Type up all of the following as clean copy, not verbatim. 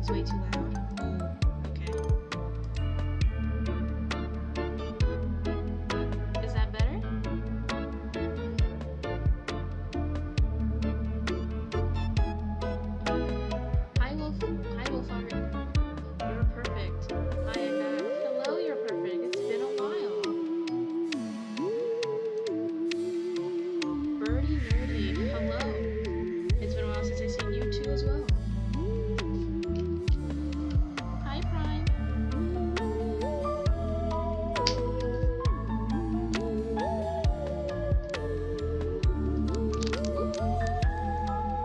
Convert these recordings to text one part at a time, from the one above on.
It's way too loud. Okay. Is that better? Hi, Wolf. Hi, Wolfhard. You're perfect. Hi, Anna. Hello, you're perfect. It's been a while. Birdie Nerdy. Hello. It's been a while since I've seen you two as well. Hi, Prime.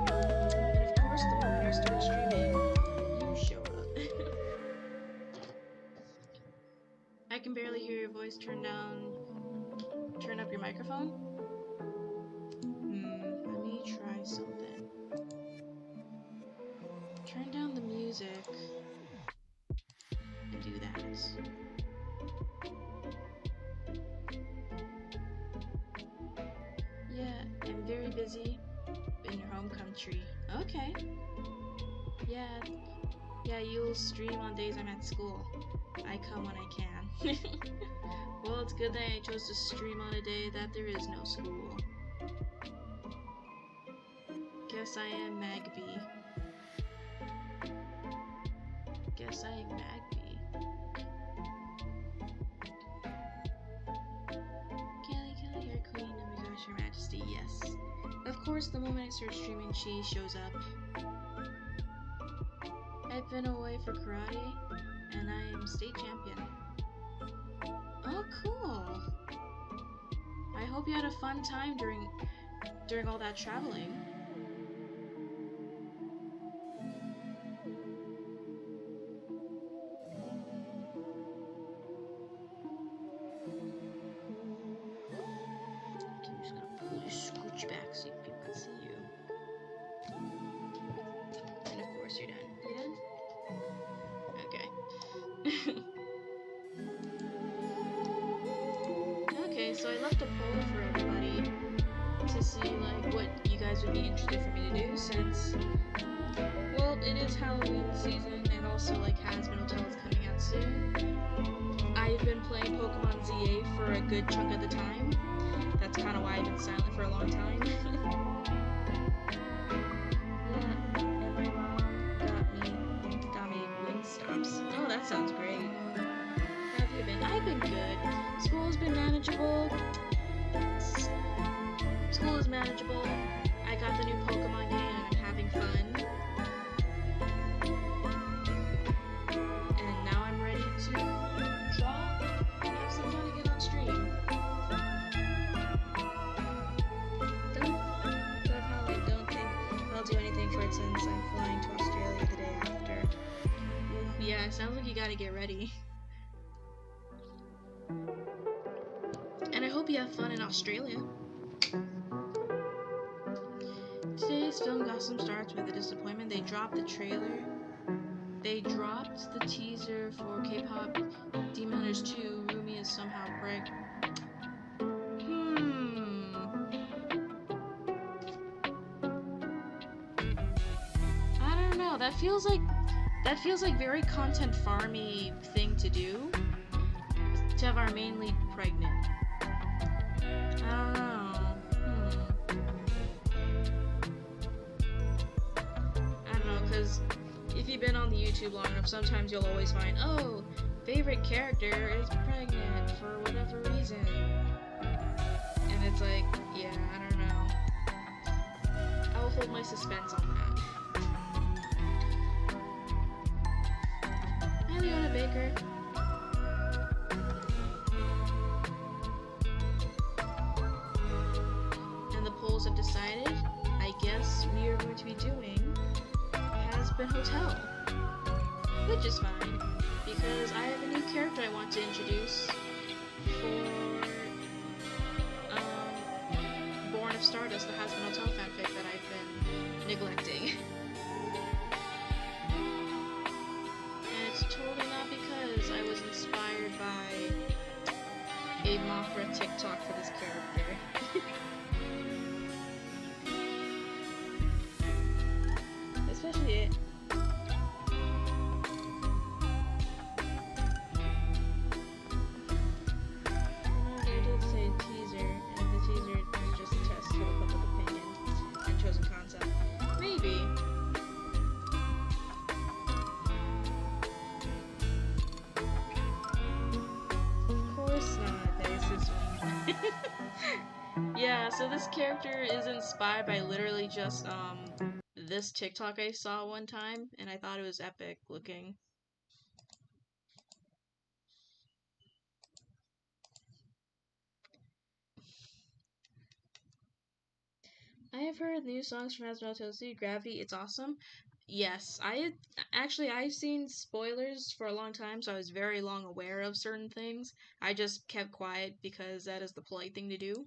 And of course, the moment I start streaming, you show up. I can barely hear your voice. Turn up your microphone. Let me try something. Turn down the music and do that. Yeah, I'm very busy in your home country. Okay. Yeah, you'll stream on days I'm at school. I come when I can. Well, it's good that I chose to stream on a day that there is no school. Guess I am Magby. Guess I am Magby. Kelly, your queen, oh my gosh, your majesty, yes. Of course, the moment I start streaming, she shows up. I've been away for karate, and I am state champion. Oh, cool! I hope you had a fun time during all that traveling. I'm just gonna pull your scooch back so people can see you. And of course you're done. You done? Okay. Okay, so I left a poll for everybody to see like what you guys would be interested for me to do since, well, it is Halloween season and also like Hazbin Hotel is coming out soon. I've been playing Pokemon ZA for a good chunk of the time. That's kind of why I've been silent for a long time. Yeah, and my mom got me Wingstops. Oh, that sounds great. How have you been? I've been good. School's been manageable. School is manageable. I got the new Pokemon game and I'm having fun. And now I'm ready to draw and have some fun again on stream. Don't think I'll do anything for it since I'm flying to Australia the day after. Yeah, it sounds like you gotta get ready. And I hope you have fun in Australia. Today's film Gotham starts with a disappointment. They dropped the trailer. They dropped the teaser for K-pop Demon Hunters 2. Rumi is somehow pregnant. I don't know. That feels like very content farmy thing to do. To have our main lead pregnant. I don't know. Because if you've been on the YouTube long enough, sometimes you'll always find, oh, favorite character is pregnant for whatever reason. And it's like, yeah, I don't know. I will hold my suspense on that. Hi, Leona Baker. And the polls have decided, I guess we are going to be doing Hazbin Hotel, which is fine because I have a new character I want to introduce for Born of Stardust, the Hazbin Hotel fanfic that I've been neglecting. And it's totally not because I was inspired by a Mothra TikTok for this character. Especially it. So this character is inspired by literally just this TikTok I saw one time, and I thought it was epic looking. I have heard new songs from Hasbro Tosu, Gravity, it's awesome. Yes, I've seen spoilers for a long time, so I was very long aware of certain things. I just kept quiet because that is the polite thing to do.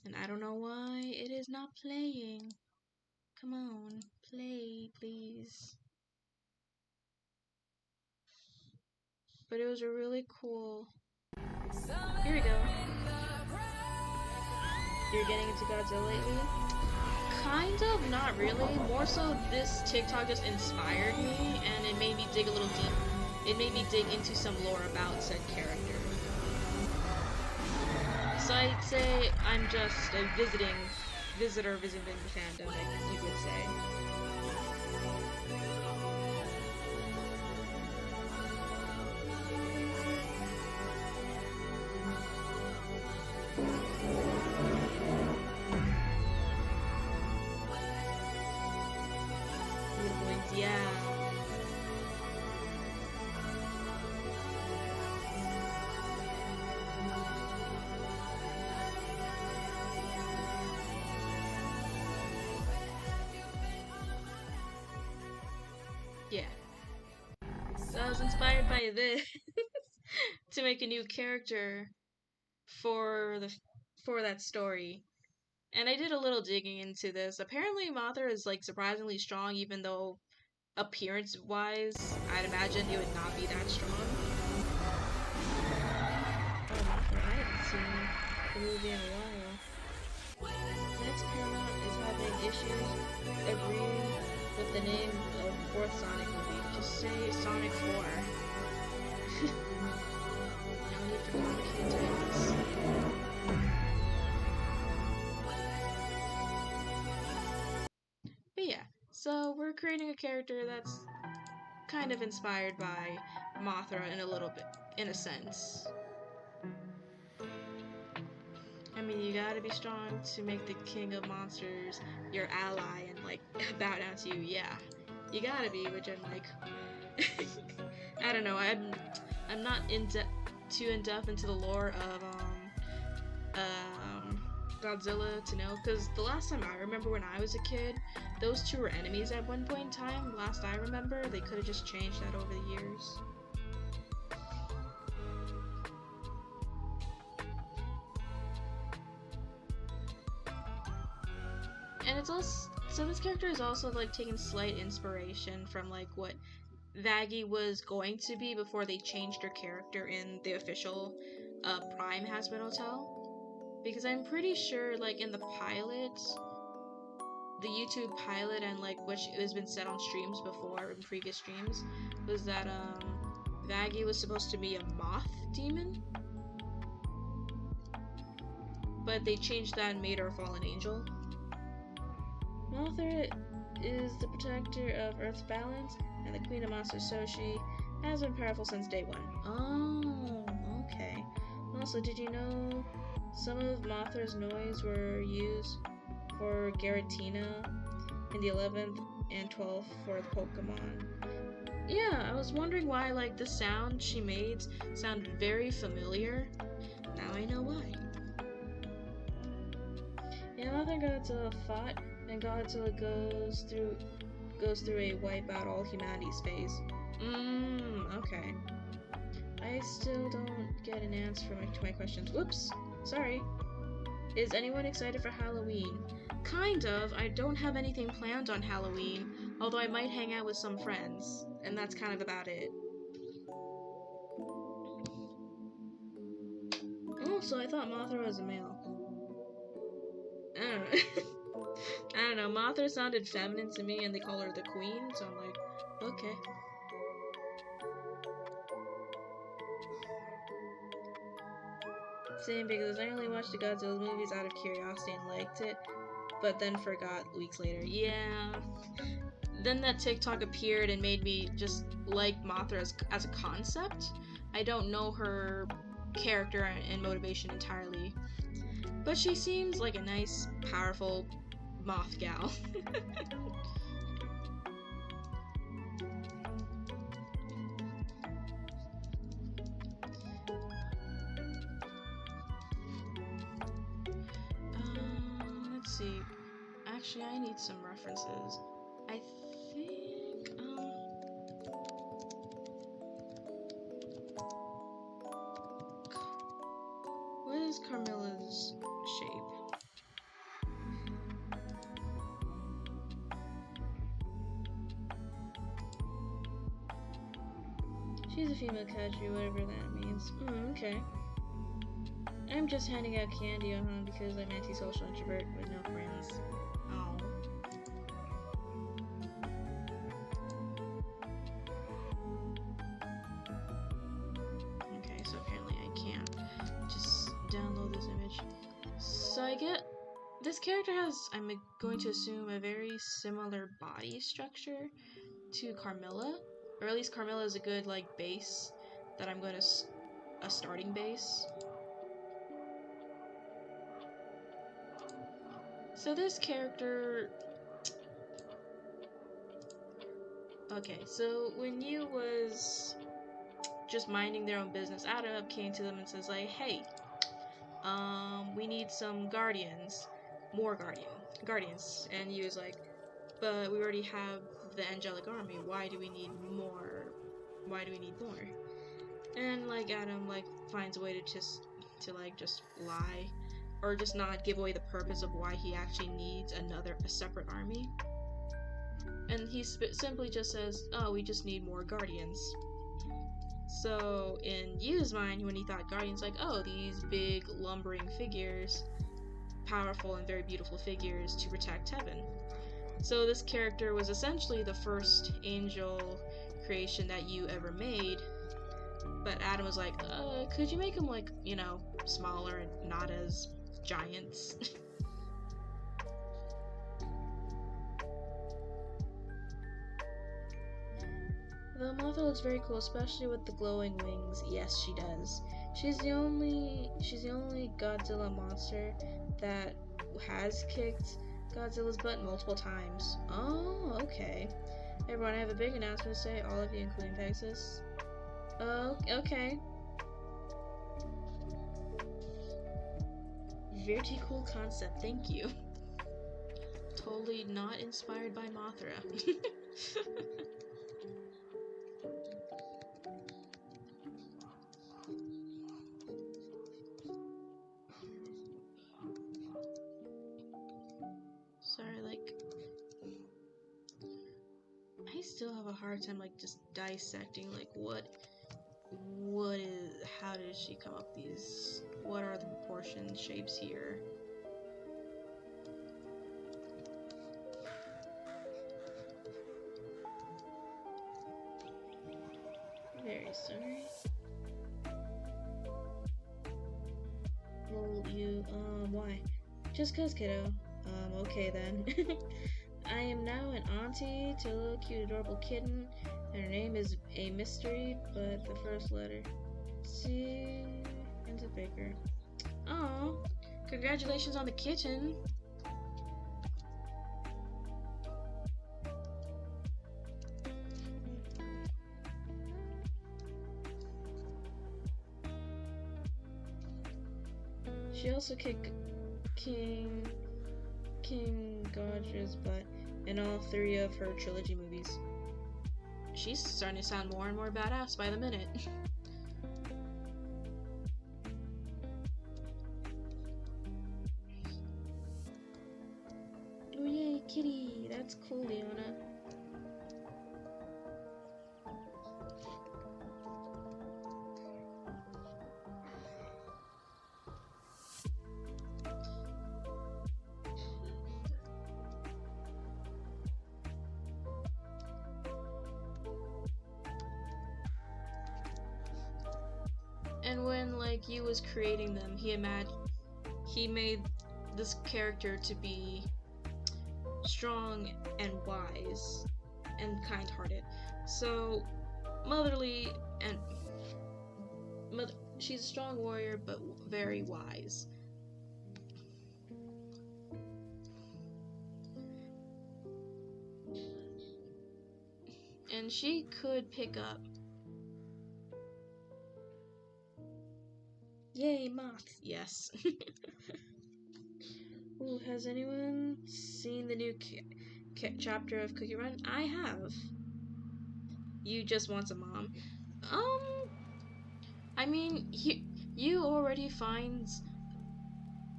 And I don't know why it is not playing. Come on, play, please. But it was a really cool. Here we go. You're getting into Godzilla lately? Kind of, not really. More so, this TikTok just inspired me, and it made me dig a little deep. It made me dig into some lore about said character. So I'd say I'm just a visitor visiting the fandom, you could say. Yeah. Yeah. So I was inspired by this to make a new character for that story. And I did a little digging into this. Apparently Mothra is like surprisingly strong, even though appearance wise I'd imagine it would not be that strong. Oh, Mothra, I haven't seen the movie in a while. Next, Paramount is having issues agreeing with the name of the fourth Sonic movie. Just say Sonic 4. No need for complicated titles. But yeah, so we're creating a character that's kind of inspired by Mothra in a little bit, in a sense. I mean, you gotta be strong to make the king of monsters your ally and like bow down to you. Yeah, you gotta be, which I'm like, I don't know. I'm not too in depth into the lore of Godzilla to know, because the last time I remember when I was a kid, those two were enemies at one point in time. Last I remember, they could have just changed that over the years. And it's also, so this character is also like taking slight inspiration from like what Vaggie was going to be before they changed her character in the official Prime Hazbin Hotel. Because I'm pretty sure like in the pilot, the YouTube pilot, and like which has been said on streams before, in previous streams, was that Vaggie was supposed to be a moth demon, but they changed that and made her a fallen angel. Mothra is the protector of Earth's balance, and the Queen of Monsters, so she has been powerful since day one. Oh, okay. Also, did you know some of Mothra's noise were used for Giratina in the 11th and 12th for Pokemon? Yeah, I was wondering why like the sound she made sounded very familiar. Now I know why. Yeah, Mothra and Godzilla fought, and Godzilla goes through a wipe out all humanity's phase. Okay. I still don't get an answer to my questions. Whoops, sorry. Is anyone excited for Halloween? Kind of. I don't have anything planned on Halloween, although I might hang out with some friends, and that's kind of about it. Oh, so I thought Mothra was a male. I don't know. I don't know, Mothra sounded feminine to me, and they call her the queen, so I'm like, okay. Same, because I only watched the Godzilla movies out of curiosity and liked it, but then forgot weeks later. Yeah. Then that TikTok appeared and made me just like Mothra as a concept. I don't know her character and motivation entirely, But she seems like a nice, powerful moth gal. Let's see. Actually, I need some references. I think, what is Carmilla's shape? She's a female kaiju, whatever that means. Okay. I'm just handing out candy at home because I'm antisocial introvert with no friends. Oh. Okay, so apparently I can't just download this image. So I get this character has, I'm going to assume, a very similar body structure to Carmilla, or at least Carmilla is a good like base that I'm going to a starting base. So this character, okay, so when Yu was just minding their own business, Adam came to them and says like, hey, we need some guardians, more guardians, and Yu was like, but we already have the angelic army, why do we need more? And like Adam like finds a way to just lie, or just not give away the purpose of why he actually needs a separate army. And he simply just says, oh, we just need more guardians. So in Yu's mind, when he thought guardians, like, oh, these big lumbering figures, powerful and very beautiful figures to protect heaven. So this character was essentially the first angel creation that Yu ever made. But Adam was like, could you make them like, you know, smaller and not as giants? The Mothra looks very cool, especially with the glowing wings. Yes, she does. She's the only Godzilla monster that has kicked Godzilla's butt multiple times. Oh, okay. Hey everyone, I have a big announcement to say, all of you, including Pegasus. Oh, okay. Very cool concept, thank you. Totally not inspired by Mothra. Sorry, like, I still have a hard time like just dissecting like how did she come up these, what are the proportion shapes here? Very sorry. Well, you, why? Just cause, kiddo. Okay then. I am now an auntie to a little cute adorable kitten, and her name is a mystery, but the first letter. C and a baker. Aw, congratulations on the kitten. She also kicked King Ghidorah's butt in all 3 of her trilogy movies. She's starting to sound more and more badass by the minute. Oh yay, kitty! That's cool, Leona. And when like Yu was creating them, he made this character to be strong and wise and kind-hearted. So motherly and she's a strong warrior but very wise. and she could pick up. Yay, moths! Yes. Ooh, has anyone seen the new chapter of Cookie Run? I have. You just want a mom. I mean, you already find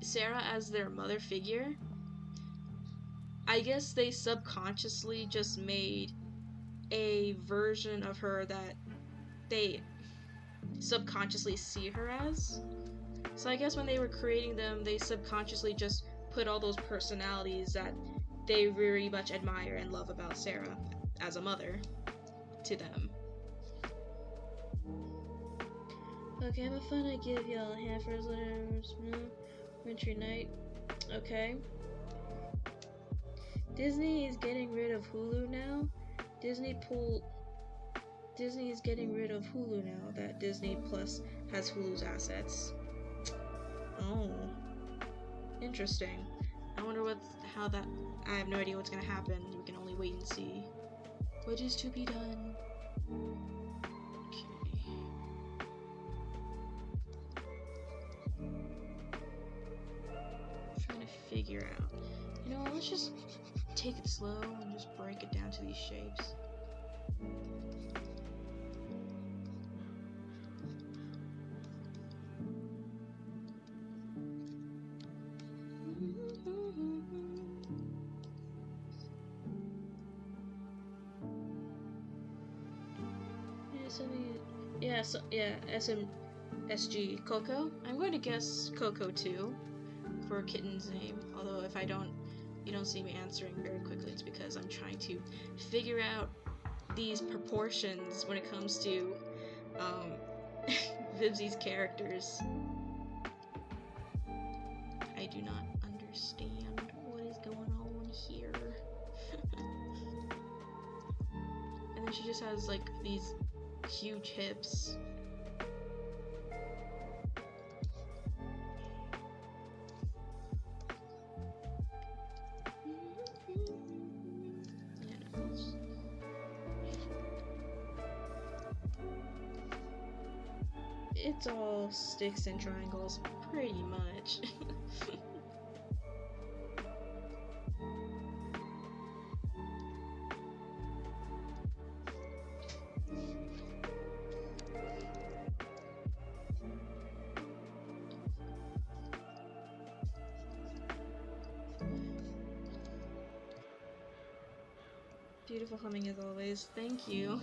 Sarah as their mother figure. I guess they subconsciously just made a version of her that they subconsciously see her as. So I guess when they were creating them, they subconsciously just put all those personalities that they very much admire and love about Sarah as a mother to them. Okay, I'm fun. I give y'all a half rose letters. Wintry night. Okay. Disney is getting rid of Hulu now. Disney is getting rid of Hulu now that Disney Plus has Hulu's assets. Oh. Interesting. I wonder I have no idea what's gonna happen. We can only wait and see. What is to be done? Trying to figure out. You know, let's just take it slow and just break it down to these shapes. SMSG Coco. I'm going to guess Coco too for kitten's name. Although if you don't see me answering very quickly, it's because I'm trying to figure out these proportions when it comes to Vibsy's characters. I do not understand what is going on here. And then she just has like these huge hips. It's all sticks and triangles, pretty much. Beautiful humming as always. Thank you.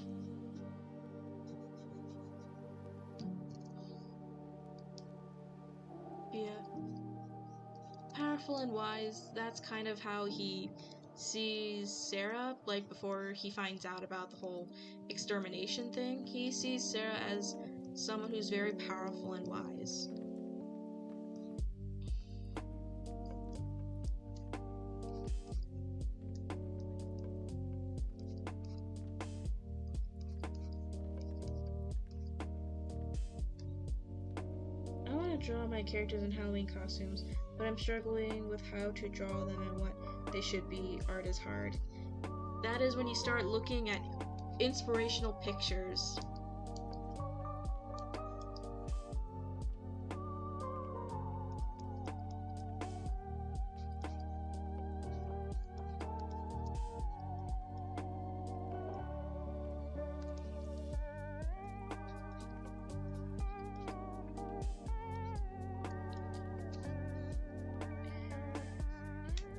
Yeah. Powerful and wise, that's kind of how he sees Sarah, like before he finds out about the whole extermination thing. He sees Sarah as someone who's very powerful and wise. Draw my characters in Halloween costumes, but I'm struggling with how to draw them and what they should be. Art is hard. That is when you start looking at inspirational pictures.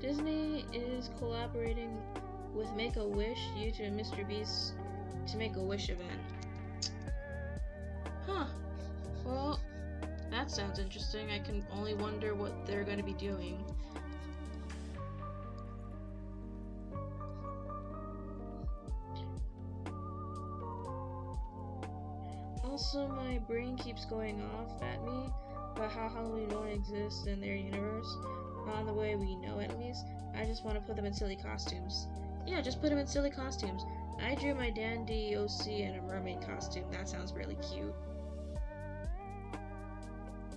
Disney is collaborating with Make-A-Wish due to Mr. Beast's to Make-A-Wish event. Huh. Well, that sounds interesting. I can only wonder what they're going to be doing. Also, my brain keeps going off at me about how Halloween won't exist in their universe. Not in the way we know, at least. I just want to put them in silly costumes. Yeah, just put them in silly costumes. I drew my dandy OC in a mermaid costume. That sounds really cute.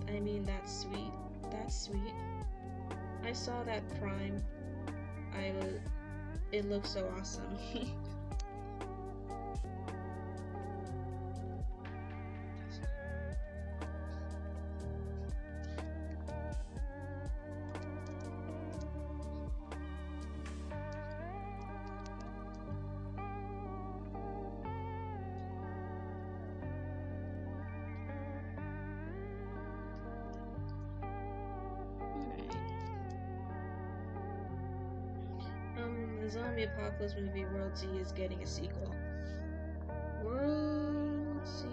I mean, that's sweet. That's sweet. I saw that Prime. It looked so awesome. zombie apocalypse movie World Z is getting a sequel. World Z.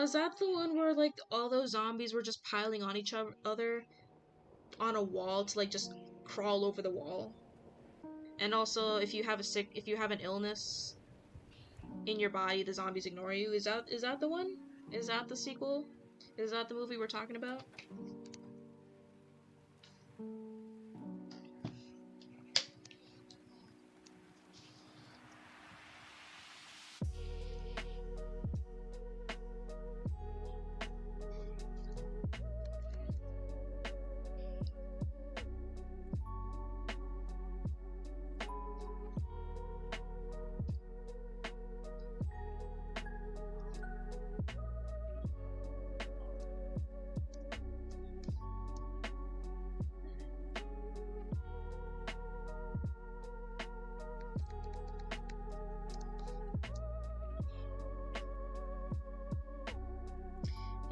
Is that the one where like all those zombies were just piling on each other on a wall to like just crawl over the wall? And also, if you have an illness in your body, the zombies ignore you. Is that the one? Is that the sequel? Is that the movie we're talking about?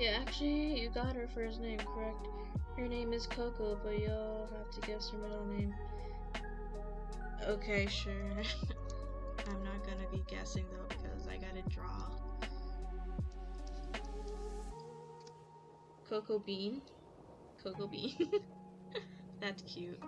Yeah, actually, you got her first name correct. Her name is Coco, but you'll have to guess her middle name. Okay, sure. I'm not gonna be guessing though because I gotta draw. Coco Bean? Coco Bean. That's cute.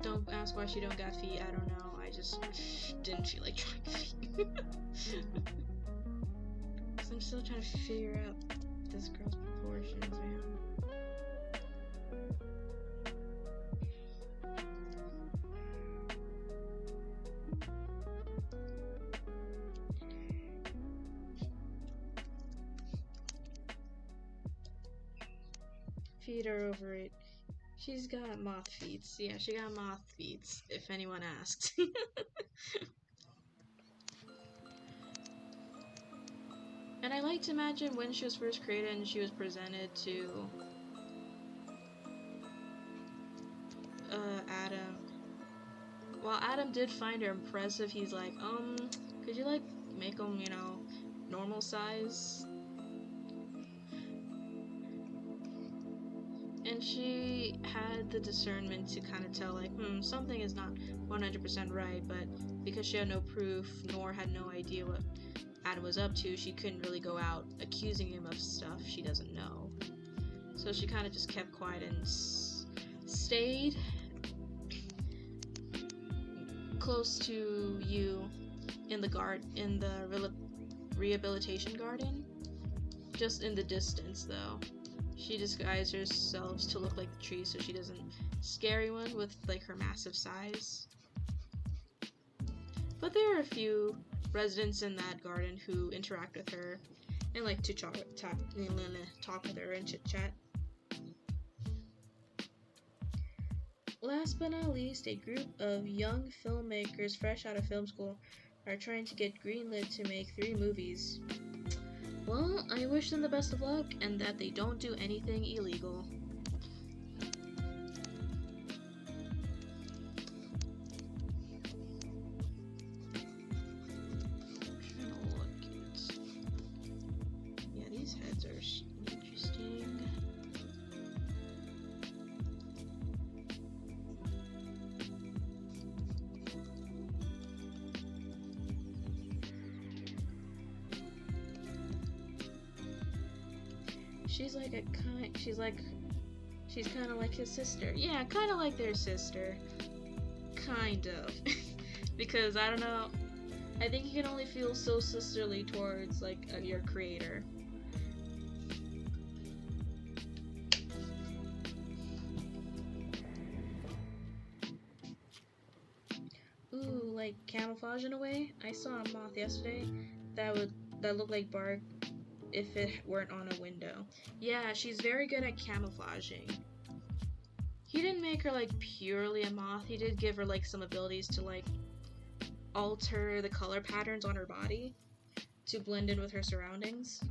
Don't ask why she don't got feet. I don't know. I just didn't feel like trying feet. Cause I'm still trying to figure out this girl's proportions, man. Feet are over it. She's got moth feet. Yeah, she got moth feet, if anyone asked. And I like to imagine when she was first created and she was presented to Adam. While Adam did find her impressive, he's like, could you like make them, you know, normal size? And she had the discernment to kind of tell, like, something is not 100% right, but because she had no proof, nor had no idea what Adam was up to, she couldn't really go out accusing him of stuff she doesn't know. So she kind of just kept quiet and stayed close to you in the rehabilitation garden, just in the distance, though. She disguised herself to look like the tree so she doesn't scare anyone with like her massive size. But there are a few residents in that garden who interact with her and like to talk with her and chit chat. Last but not least, a group of young filmmakers fresh out of film school are trying to get greenlit to make 3 movies. Well, I wish them the best of luck and that they don't do anything illegal. Yeah, these heads are interesting. She's kind of like his sister. Yeah, kind of like their sister. Kind of. Because, I don't know, I think you can only feel so sisterly towards, like, your creator. Ooh, like camouflage in a way? I saw a moth yesterday that looked like bark if it weren't on a window. Yeah, she's very good at camouflaging. He didn't make her like purely a moth. He did give her like some abilities to like alter the color patterns on her body to blend in with her surroundings.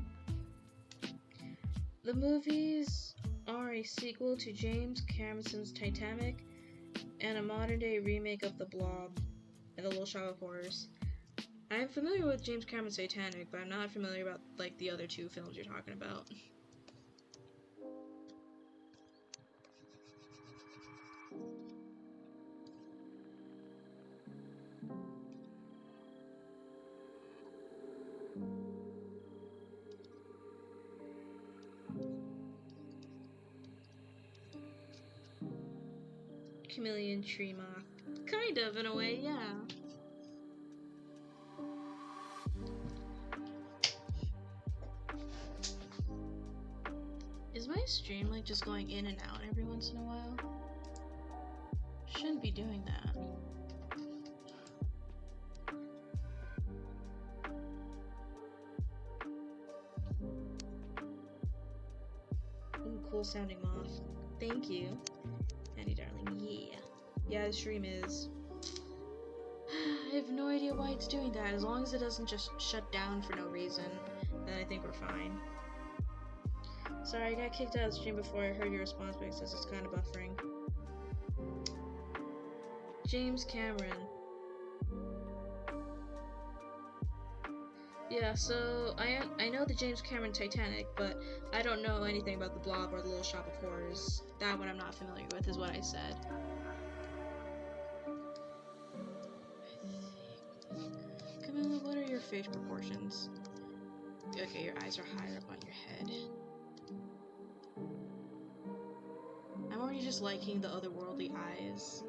The movies are a sequel to James Cameron's Titanic and a modern-day remake of The Blob and The Little Shop of Horrors. I'm familiar with James Cameron's Titanic, but I'm not familiar about like the other two films you're talking about. Chameleon tree moth. Kind of, in a way, yeah. Is my stream like just going in and out every once in a while? Shouldn't be doing that. Ooh, cool sounding moth. Thank you. Andy darling, yeah. Yeah, the stream is. I have no idea why it's doing that. As long as it doesn't just shut down for no reason, then I think we're fine. Sorry, I got kicked out of the stream before I heard your response because it's kind of buffering. James Cameron. Yeah, so I know the James Cameron Titanic, but I don't know anything about The Blob or The Little Shop of Horrors. That one I'm not familiar with, is what I said. Camilla, what are your face proportions? Okay, your eyes are higher up on your head. I'm already just liking the otherworldly eyes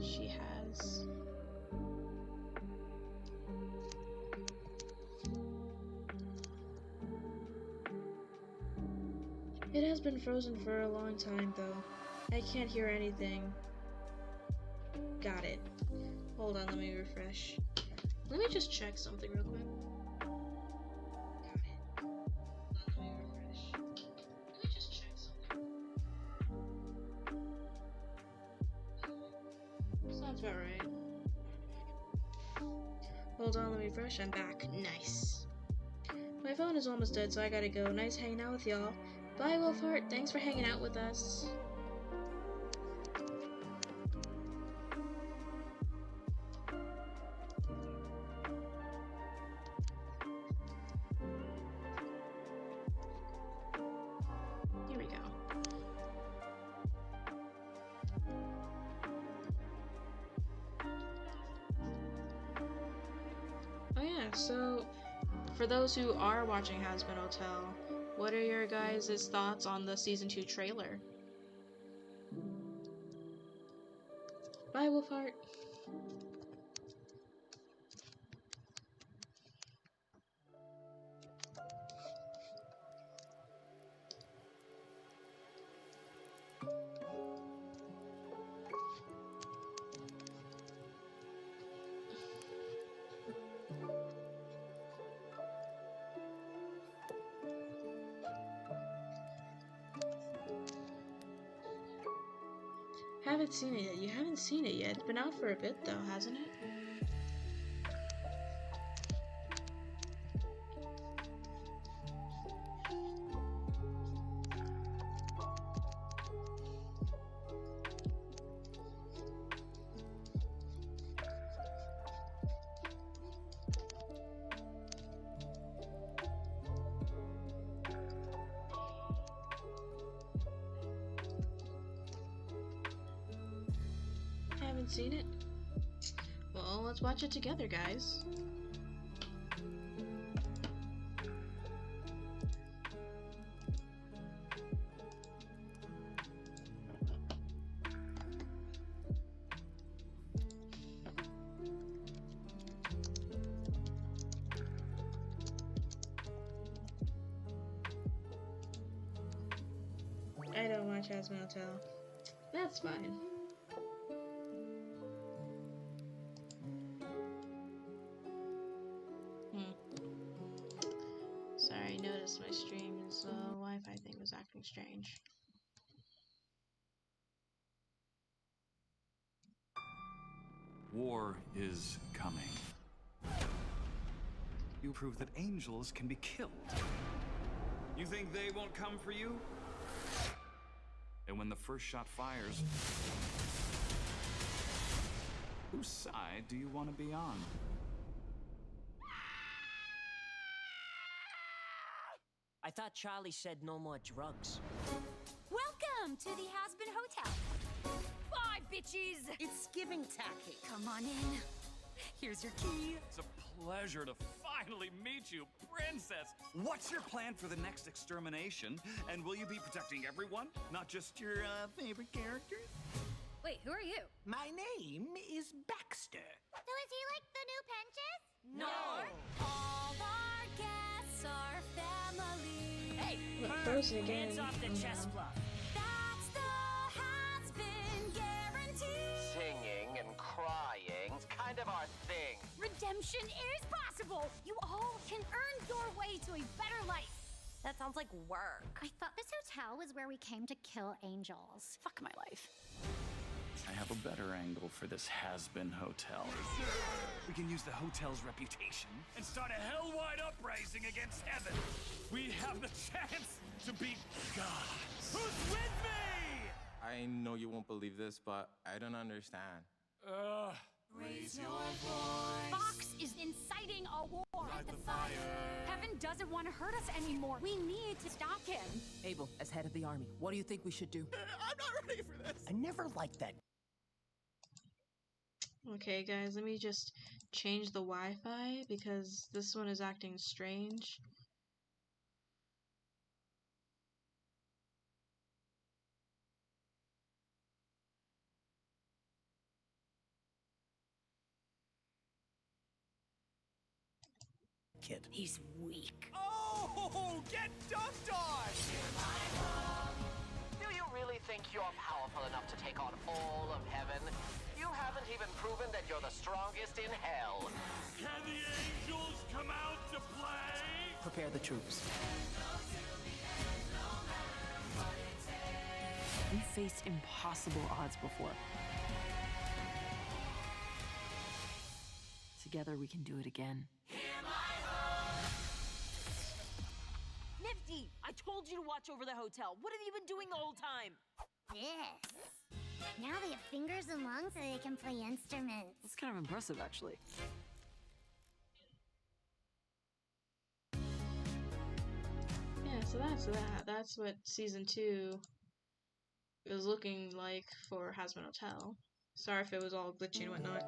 she has. It has been frozen for a long time, though. I can't hear anything. Got it. Hold on, let me refresh. Let me just check something real quick. Got it. Hold on, let me refresh. Let me just check something. Sounds about right. Hold on, let me refresh. I'm back. Nice. My phone is almost dead, so I gotta go. Nice hanging out with y'all. Bye, Wolfheart. Thanks for hanging out with us. Here we go. Oh yeah, so for those who are watching Hazbin Hotel, what are your guys' thoughts on the Season 2 trailer? Bye, Wolfheart. Haven't seen it yet. You haven't seen it yet. It's been out for a bit though, hasn't it? Haven't seen it? Well, let's watch it together, guys. I don't watch Hazbin Hotel. That's fine. Sorry, I noticed my stream's Wi-Fi thing was acting strange. War is coming. You prove that angels can be killed. You think they won't come for you? And when the first shot fires, whose side do you want to be on? I thought Charlie said no more drugs. Welcome to the Has-Been Hotel. Bye, bitches! It's giving tacky. Come on in. Here's your key. It's a pleasure to finally meet you, Princess. What's your plan for the next extermination? And will you be protecting everyone, not just your favorite characters? Wait, who are you? My name is Baxter. So is he like the new Penches? No! All our guests are family. Hey! What, frozen again? Hands off the chest fluff. That's the Has-Been guarantee. Singing and crying, it's kind of our thing. Redemption is possible. You all can earn your way to a better life. That sounds like work. I thought this hotel was where we came to kill angels. Fuck my life. I have a better angle for this has-been hotel. We can use the hotel's reputation and start a hell-wide uprising against heaven. We have the chance to beat gods. Who's with me? I know you won't believe this, but I don't understand. Fox is inciting a war. Light the fire. Heaven doesn't want to hurt us anymore. We need to stop him. Abel, as head of the army, what do you think we should do? I'm not ready for this. I never liked that. Okay, guys, let me just change the Wi-Fi because this one is acting strange. Kid. He's weak. Oh, get dunked on! Do you really think you're powerful enough to take on all of heaven? You haven't even proven that you're the strongest in hell. Can the angels come out to play? Prepare the troops. We faced impossible odds before. Together we can do it again. Nifty, I told you to watch over the hotel. What have you been doing the whole time? This. Now they have fingers and lungs so they can play instruments. That's kind of impressive, actually. Yeah, so that's that. That's what season 2 is looking like for Has-Been Hotel. Sorry if it was all glitchy and whatnot.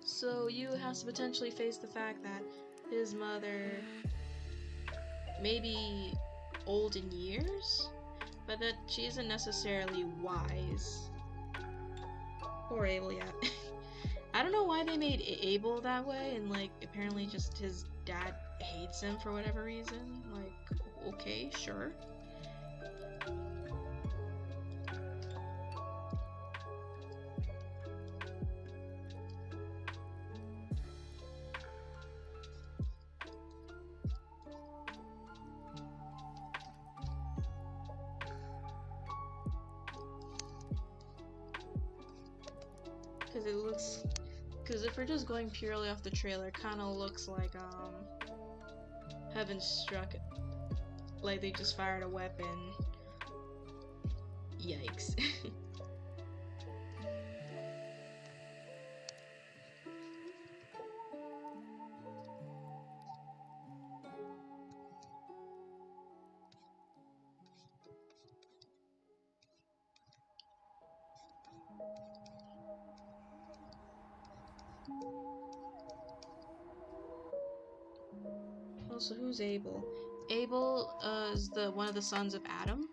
So you has to potentially face the fact that his mother may be old in years, but that she isn't necessarily wise. Poor Abel, yeah. I don't know why they made Abel that way, and like apparently just his dad hates him for whatever reason. Like, okay, sure. Because if we're just going purely off the trailer, it kind of looks like Heaven struck, like they just fired a weapon. Yikes. Also, who's Abel? Abel is one of the sons of Adam.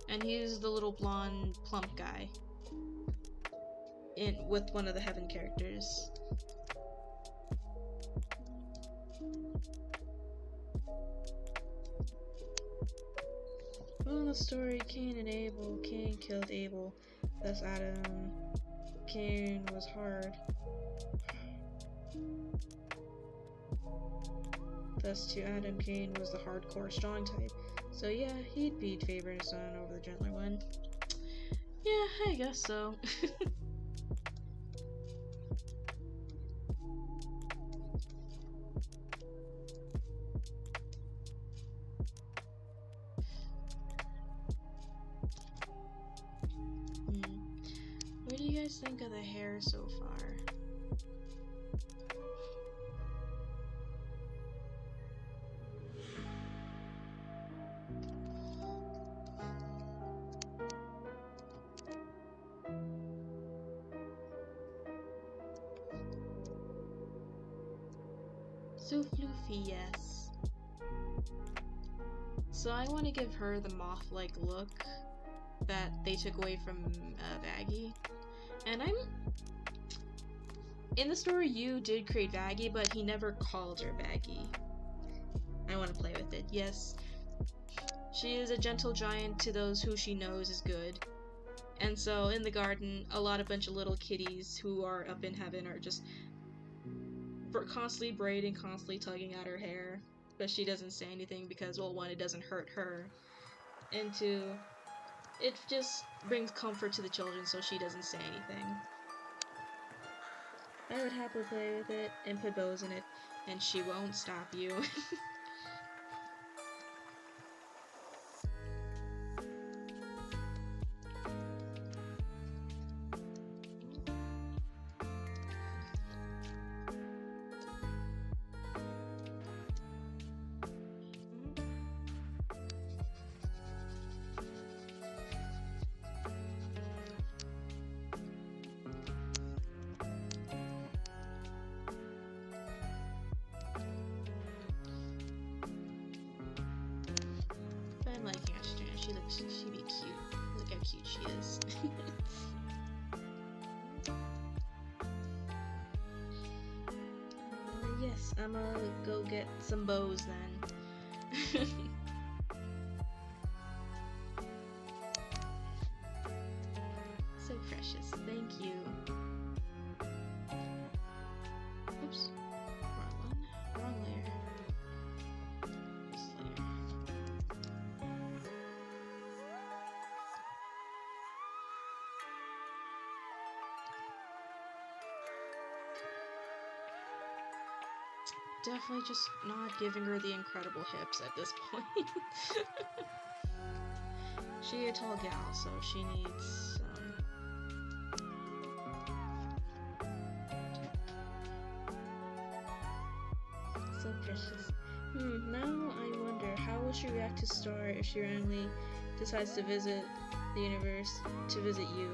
And he's the little blonde plump guy with one of the Heaven characters. Well, in the story, Cain and Abel. Cain killed Abel, thus Adam Cain was hard. Thus, to Adam, Cain was the hardcore strong type. So yeah, he'd be favoring his son over the gentler one. Yeah, I guess so. What do you guys think of the hair so far? So floofy, yes. So I want to give her the moth-like look that they took away from Vaggie. And in the story, you did create Vaggie, but he never called her Vaggie. I want to play with it, yes. She is a gentle giant to those who she knows is good. And so in the garden, a bunch of little kitties who are up in heaven are just constantly braiding, constantly tugging at her hair, but she doesn't say anything because, well, one, it doesn't hurt her, and two, it just brings comfort to the children, so she doesn't say anything. I would happily play with it and put bows in it, and she won't stop you. I'm liking Astrina. She'd be cute. Look how cute she is. Yes, I'm gonna go get some bows then. So precious. Thank you. Oops. Wrong one. Wrong layer. This layer. Definitely just not giving her the incredible hips at this point. She a tall gal, so she needs so precious. Now I wonder, how will she react to Star if she randomly decides to visit the universe, to visit you?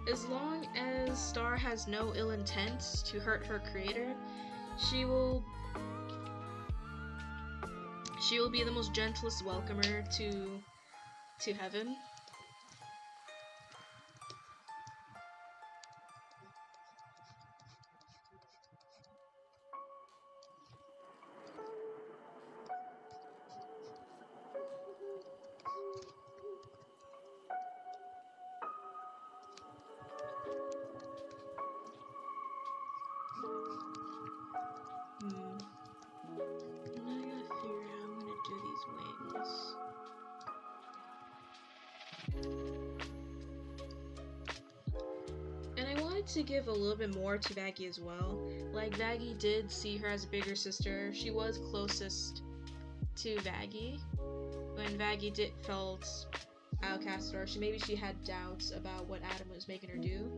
As long as Star has no ill intent to hurt her creator, she will be the most gentlest welcomer to heaven. To give a little bit more to Vaggie as well. Like, Vaggie did see her as a bigger sister. She was closest to Vaggie when Vaggie felt outcast, or maybe she had doubts about what Adam was making her do.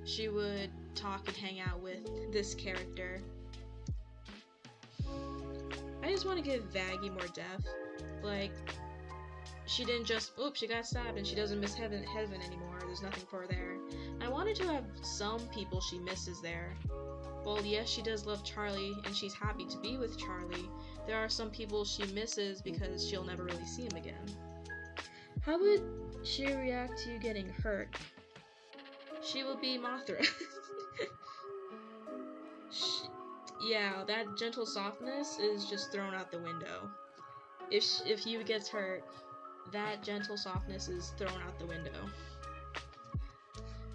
She would talk and hang out with this character. I just want to give Vaggie more depth. Like, she didn't just, oops, she got stabbed and she doesn't miss heaven anymore. There's nothing for her there. I wanted to have some people she misses there. Well, yes, she does love Charlie and she's happy to be with Charlie. There are some people she misses because she'll never really see him again. How would she react to you getting hurt? She will be Mothra. Yeah, that gentle softness is just thrown out the window. If Hugh gets hurt, that gentle softness is thrown out the window.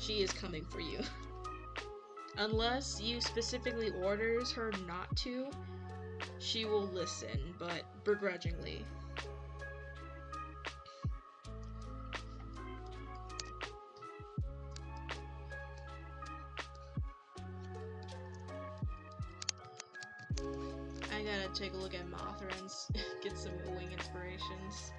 she is coming for you. Unless you specifically orders her not to, she will listen, but begrudgingly. I gotta take a look at Mothra and get some wing inspirations.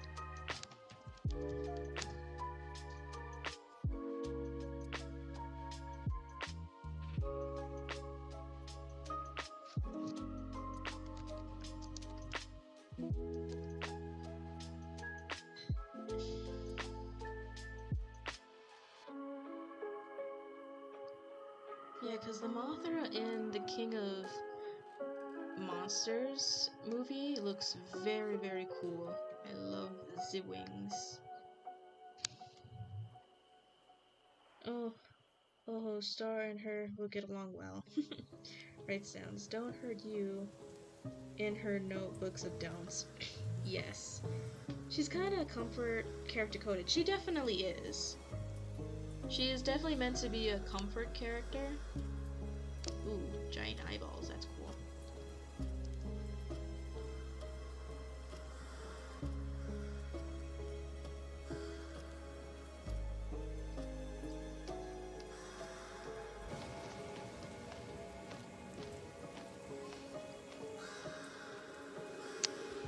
Yeah, because the Mothra in the King of Monsters movie looks very, very cool. I love the wings. Oh, Star and her will get along well. Right sounds. Don't hurt you in her notebooks of don'ts. Yes. She's kind of comfort character coded. She definitely is. She is definitely meant to be a comfort character. Ooh, giant eyeballs. That's cool.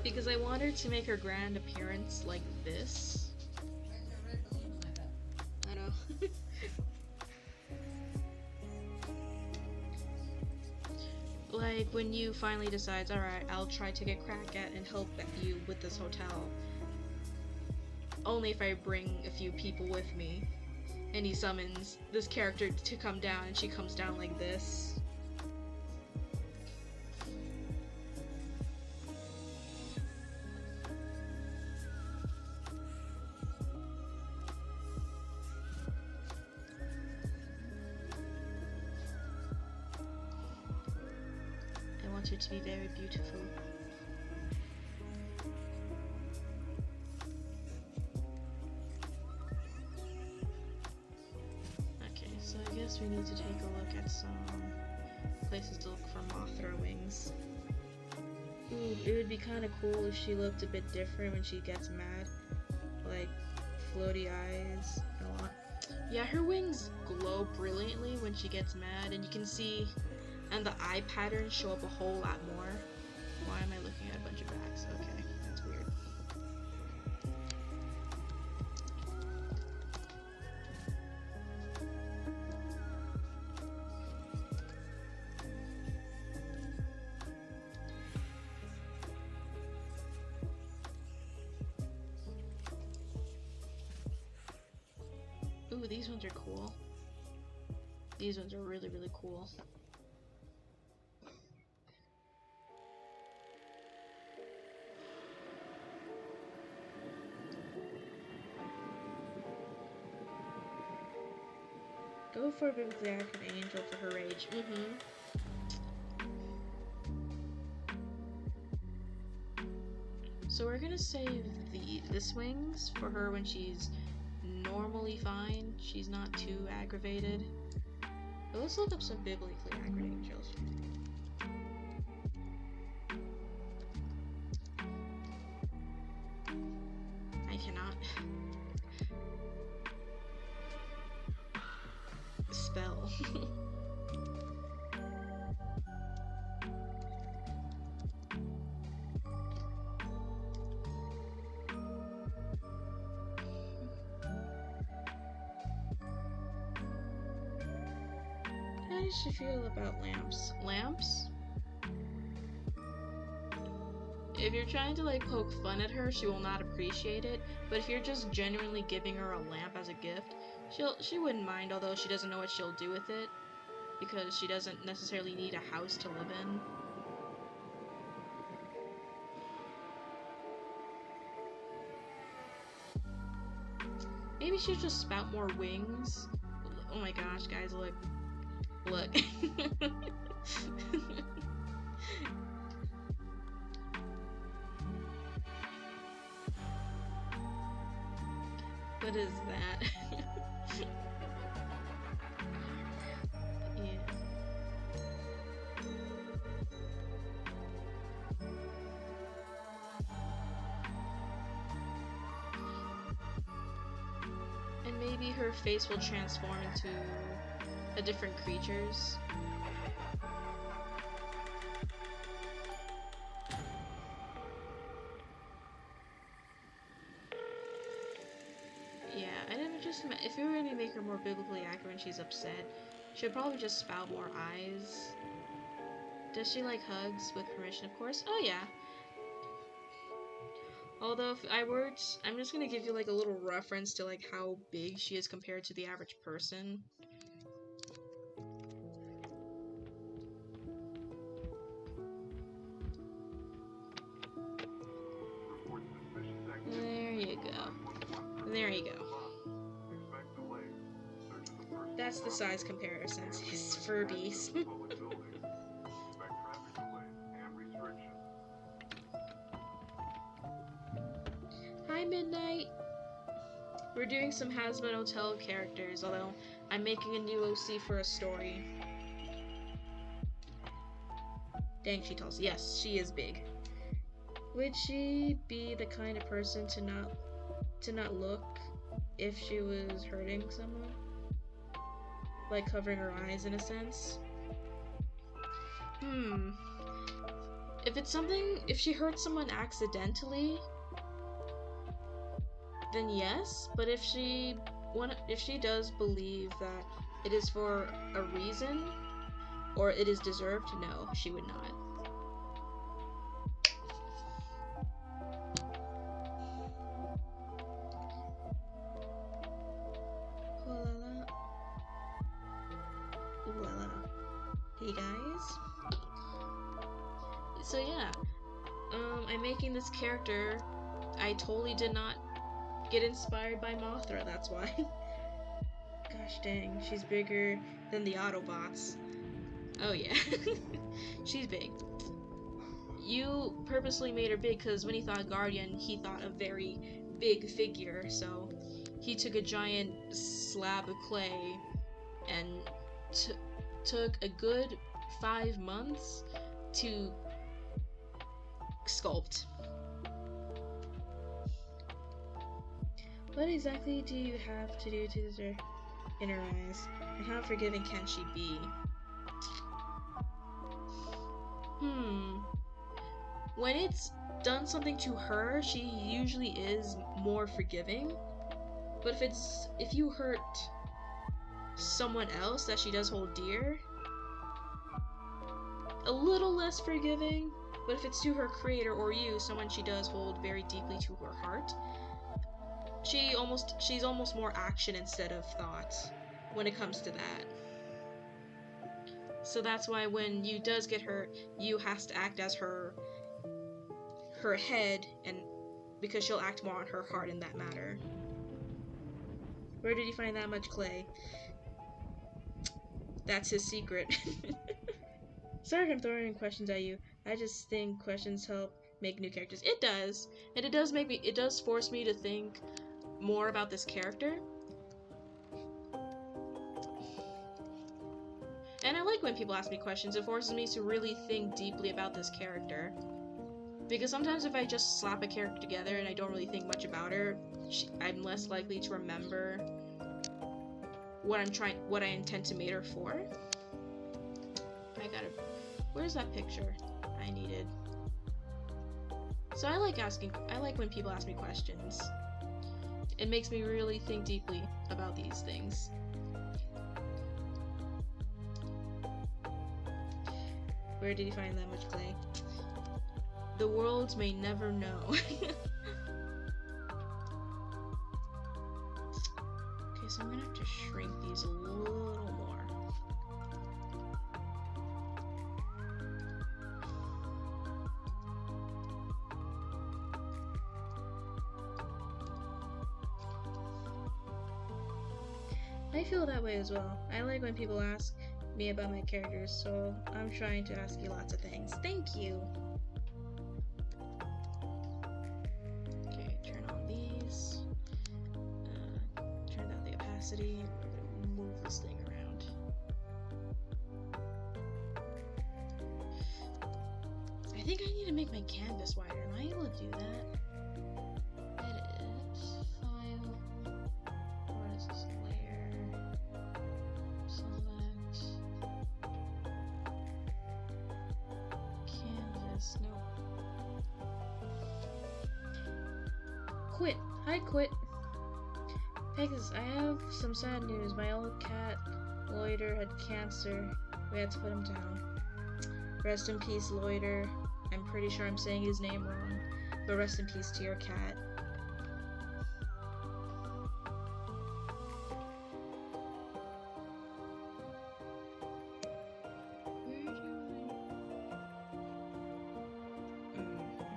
Because I want her to make her grand appearance like this. I know. Like when you finally decides, alright, I'll try to get crack at and help you with this hotel. Only if I bring a few people with me. And he summons this character to come down and she comes down like this. I want her to be very beautiful. Okay, so I guess we need to take a look at some places to look for Mothra wings. Ooh, it would be kind of cool if she looked a bit different when she gets mad. Like, floaty eyes and a lot. Yeah, her wings glow brilliantly when she gets mad, and you can see, and the eye patterns show up a whole lot more. Why am I looking at a bunch of backs? Okay, that's weird. Ooh, these ones are cool. These ones are really, really cool. Go for a bit with the African Angel for her rage. So we're gonna save the swings for her when she's normally fine. She's not too aggravated. But let's look up some biblically accurate angels. I cannot spell. How does she feel about lamps? Lamps? If you're trying to like poke fun at her, she will not appreciate it. But if you're just genuinely giving her a lamp as a gift, she wouldn't mind, although she doesn't know what she'll do with it, because she doesn't necessarily need a house to live in. Maybe she'll just spout more wings. Oh my gosh, guys, look. Look. What is that? maybe her face will transform into a different creatures. Yeah, and then just if you were to make her more biblically accurate when she's upset, she'll probably just spout more eyes. Does she like hugs? With permission, of course. Oh yeah. Although if I were to, I'm just gonna give you like a little reference to like how big she is compared to the average person. There you go. There you go. That's the size comparisons. His Furbies. Hi, Midnight. We're doing some Hazbin Hotel characters, although I'm making a new OC for a story. Dang, she tells. Yes, she is big. Would she be the kind of person to not look if she was hurting someone? Like covering her eyes in a sense? If she hurt someone accidentally, then yes, but if she does believe that it is for a reason or it is deserved, no, she would not. Hey guys. So yeah, I'm making this character. I totally did not get inspired by Mothra, that's why. Gosh dang, she's bigger than the Autobots. Oh yeah, she's big. You purposely made her big because when he thought Guardian, he thought a very big figure, so he took a giant slab of clay and took a good 5 months to sculpt. What exactly do you have to do to deserve in her eyes? And how forgiving can she be? When it's done something to her, she usually is more forgiving. But if you hurt someone else that she does hold dear, a little less forgiving. But if it's to her creator or you, someone she does hold very deeply to her heart, she's almost more action instead of thought when it comes to that. So that's why when you does get hurt, you has to act as her head, and because she'll act more on her heart in that matter. Where did he find that much clay? That's his secret. Sorry if I'm throwing questions at you. I just think questions help make new characters. It does. And it does force me to think more about this character. And I like when people ask me questions. It forces me to really think deeply about this character. Because sometimes if I just slap a character together and I don't really think much about her, I'm less likely to remember what I intend to make her for. Where's that picture I needed? So I like when people ask me questions. It makes me really think deeply about these things. Where did he find that much clay? The world may never know. Okay, so I'm gonna have to shrink these a little more. I feel that way as well. I like when people ask me about my characters, so I'm trying to ask you lots of things. Thank you! Okay, turn on these. Turn down the opacity. We're gonna move this thing around. I think I need to make my canvas wider. Am I able to do that? Edit. File. What is this? Quit. Hi, Quit. Pegasus, I have some sad news. My old cat, Loiter, had cancer. We had to put him down. Rest in peace, Loiter. I'm pretty sure I'm saying his name wrong, but rest in peace to your cat.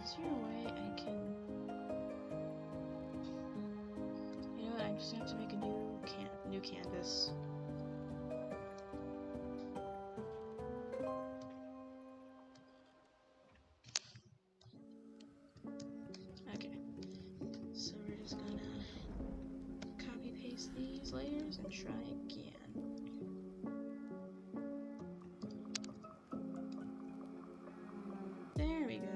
Is there a way I can... You know what, I'm just gonna have to make a new canvas. Okay, so we're just gonna copy paste these layers and try again. There we go.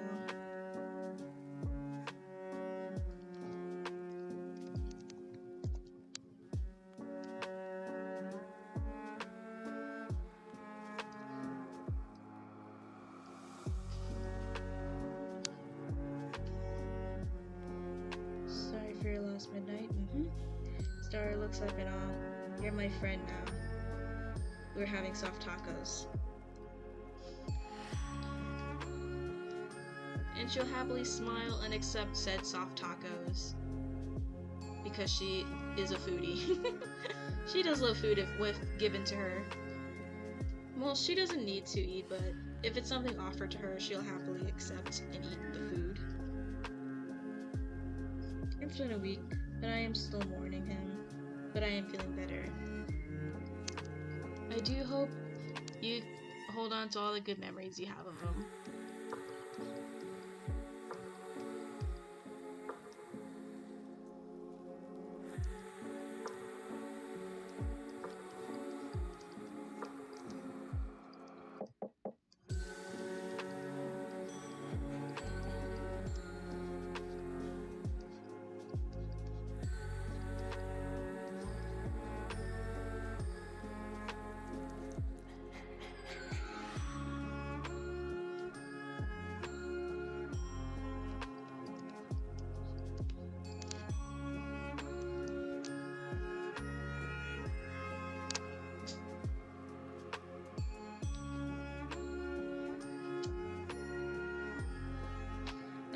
Sorry for your last midnight. Star looks up and all. You're my friend now. We're having soft tacos. And she'll happily smile and accept said soft tacos. Because she is a foodie. She does love food if given to her. Well, she doesn't need to eat, but if it's something offered to her, she'll happily accept and eat the food. It's been a week, but I am still mourning him. But I am feeling better. I do hope you hold on to all the good memories you have of him.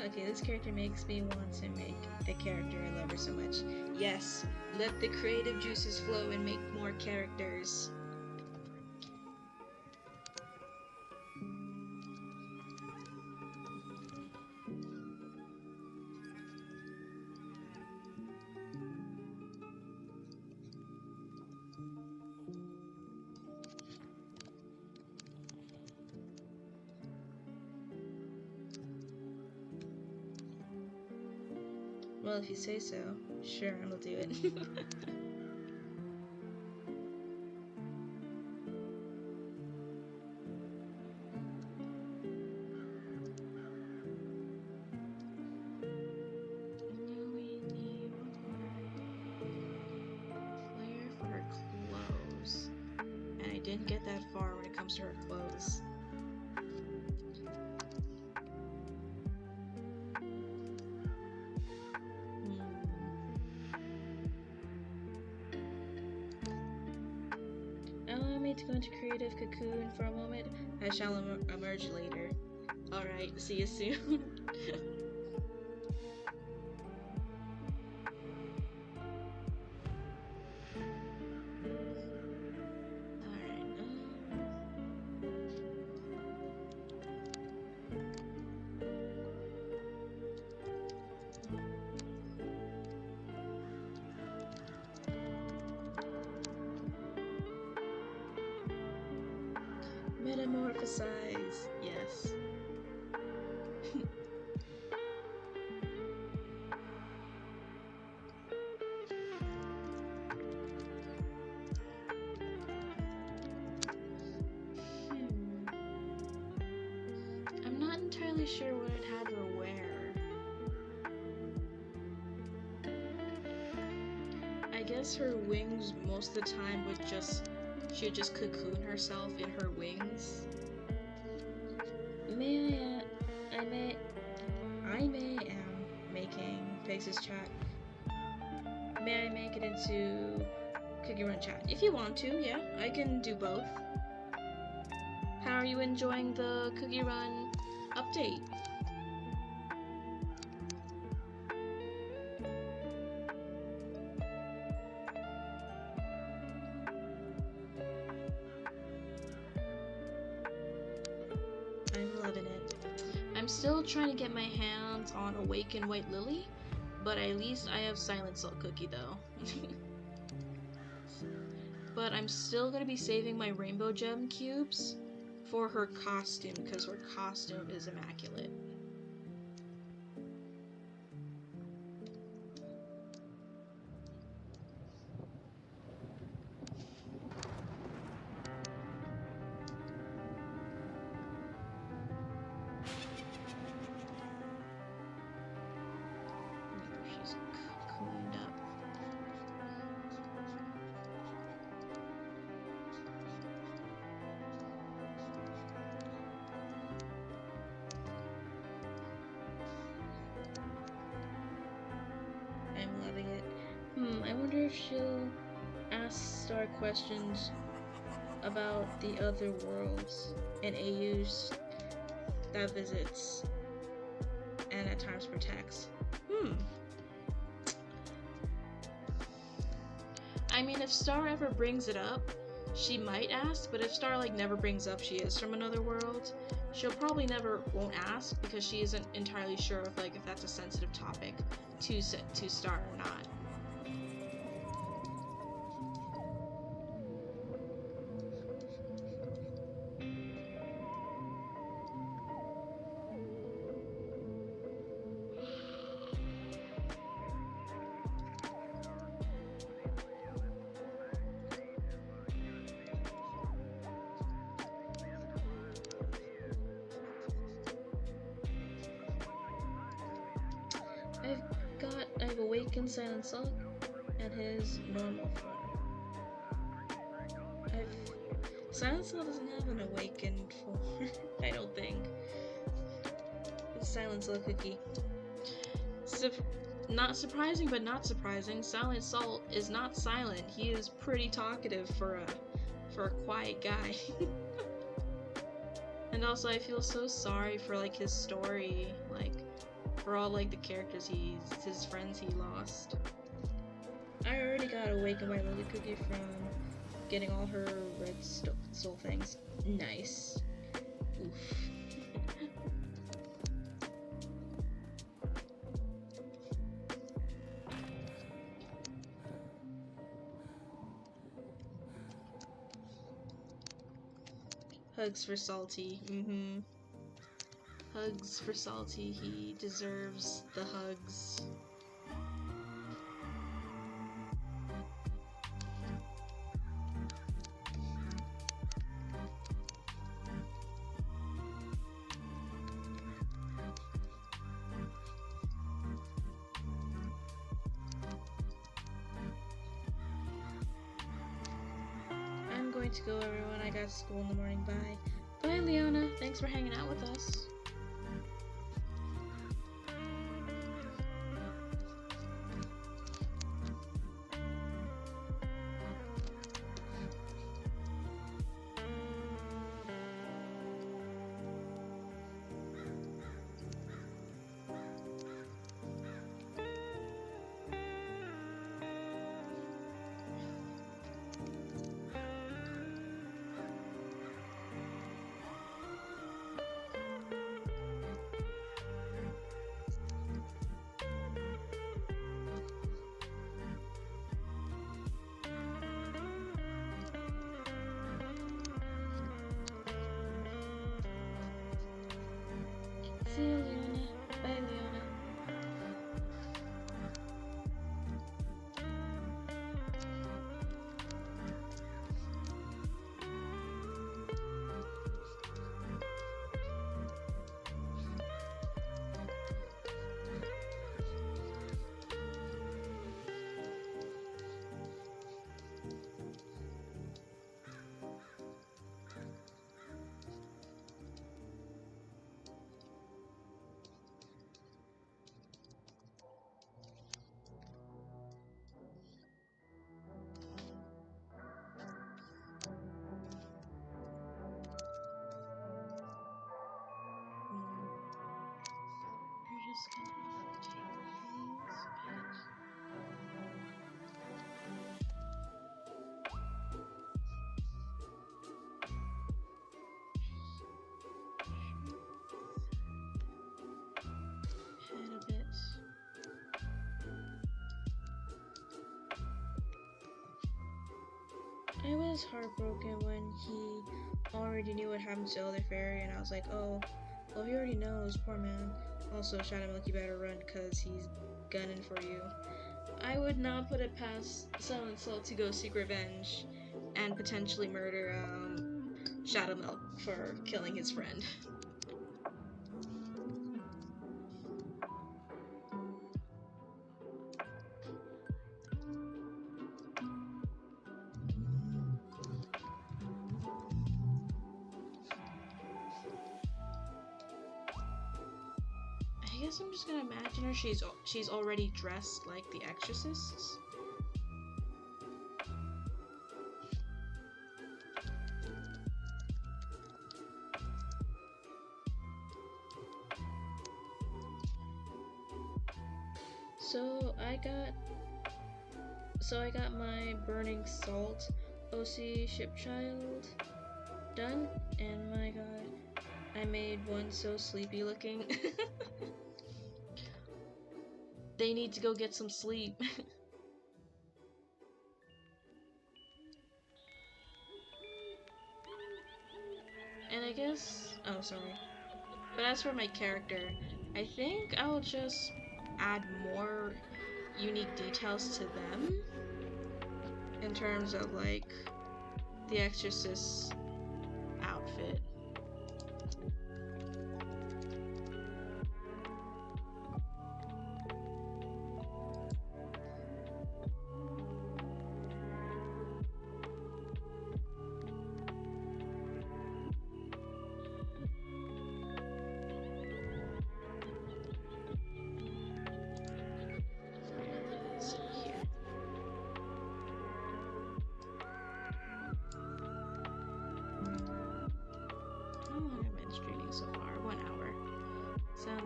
Okay, this character makes me want to make a character I love her so much. Yes, let the creative juices flow and make more characters. Well, if you say so, sure, I'll do it. Flare for her clothes. And I didn't get that far when it comes to her clothes. Allow me to go into creative cocoon for a moment. I shall emerge later. Alright, see you soon. Metamorphosize, yes. I'm not entirely sure what I'd have her wear. I guess her wings most of the time would just... She'd just cocoon herself in her wings. I may make making Pegasus chat. May I make it into Cookie Run chat? If you want to, yeah, I can do both. How are you enjoying the Cookie Run update? I'm loving it. I'm still trying to get my hands on Awaken White Lily, but at least I have Silent Salt Cookie though. But I'm still gonna be saving my Rainbow Gem cubes for her costume, because her costume is immaculate. She's cleaned up. I'm loving it. I wonder if she'll ask Star questions about the other worlds and AUs that visits and at times protects. I mean, if Star ever brings it up, she might ask, but if Star like never brings up she is from another world, she'll probably won't ask because she isn't entirely sure if like if that's a sensitive topic to Star or not. I've awakened Silent Salt and his normal form. Silent Salt doesn't have an awakened form, I don't think. It's Silent Salt Cookie. Not surprising, but not surprising, Silent Salt is not silent. He is pretty talkative for a quiet guy. And also, I feel so sorry for like his story, like for all like the characters his friends he lost. I already got Awakened White Lily Cookie from getting all her red soul things. Nice. Oof. Hugs for Salty. Hugs for Salty. He deserves the hugs. I'm going to go, everyone. I got school in the morning. Bye. Bye, Leona. Thanks for hanging out with us. See you, Leona. Bye, Leona. I was heartbroken when he already knew what happened to the other fairy, and I was like, oh, well, he already knows, poor man. Also, Shadow Milk, you better run, because he's gunning for you. I would not put it past Silent Soul to go seek revenge and potentially murder Shadow Milk for killing his friend. I guess I'm just gonna imagine her. She's already dressed like the exorcists. So I got my Burning Salt OC Ship Child done, and my god, I made one so sleepy looking. They need to go get some sleep. And I guess, oh sorry. But as for my character, I think I'll just add more unique details to them in terms of like the Exorcist outfit.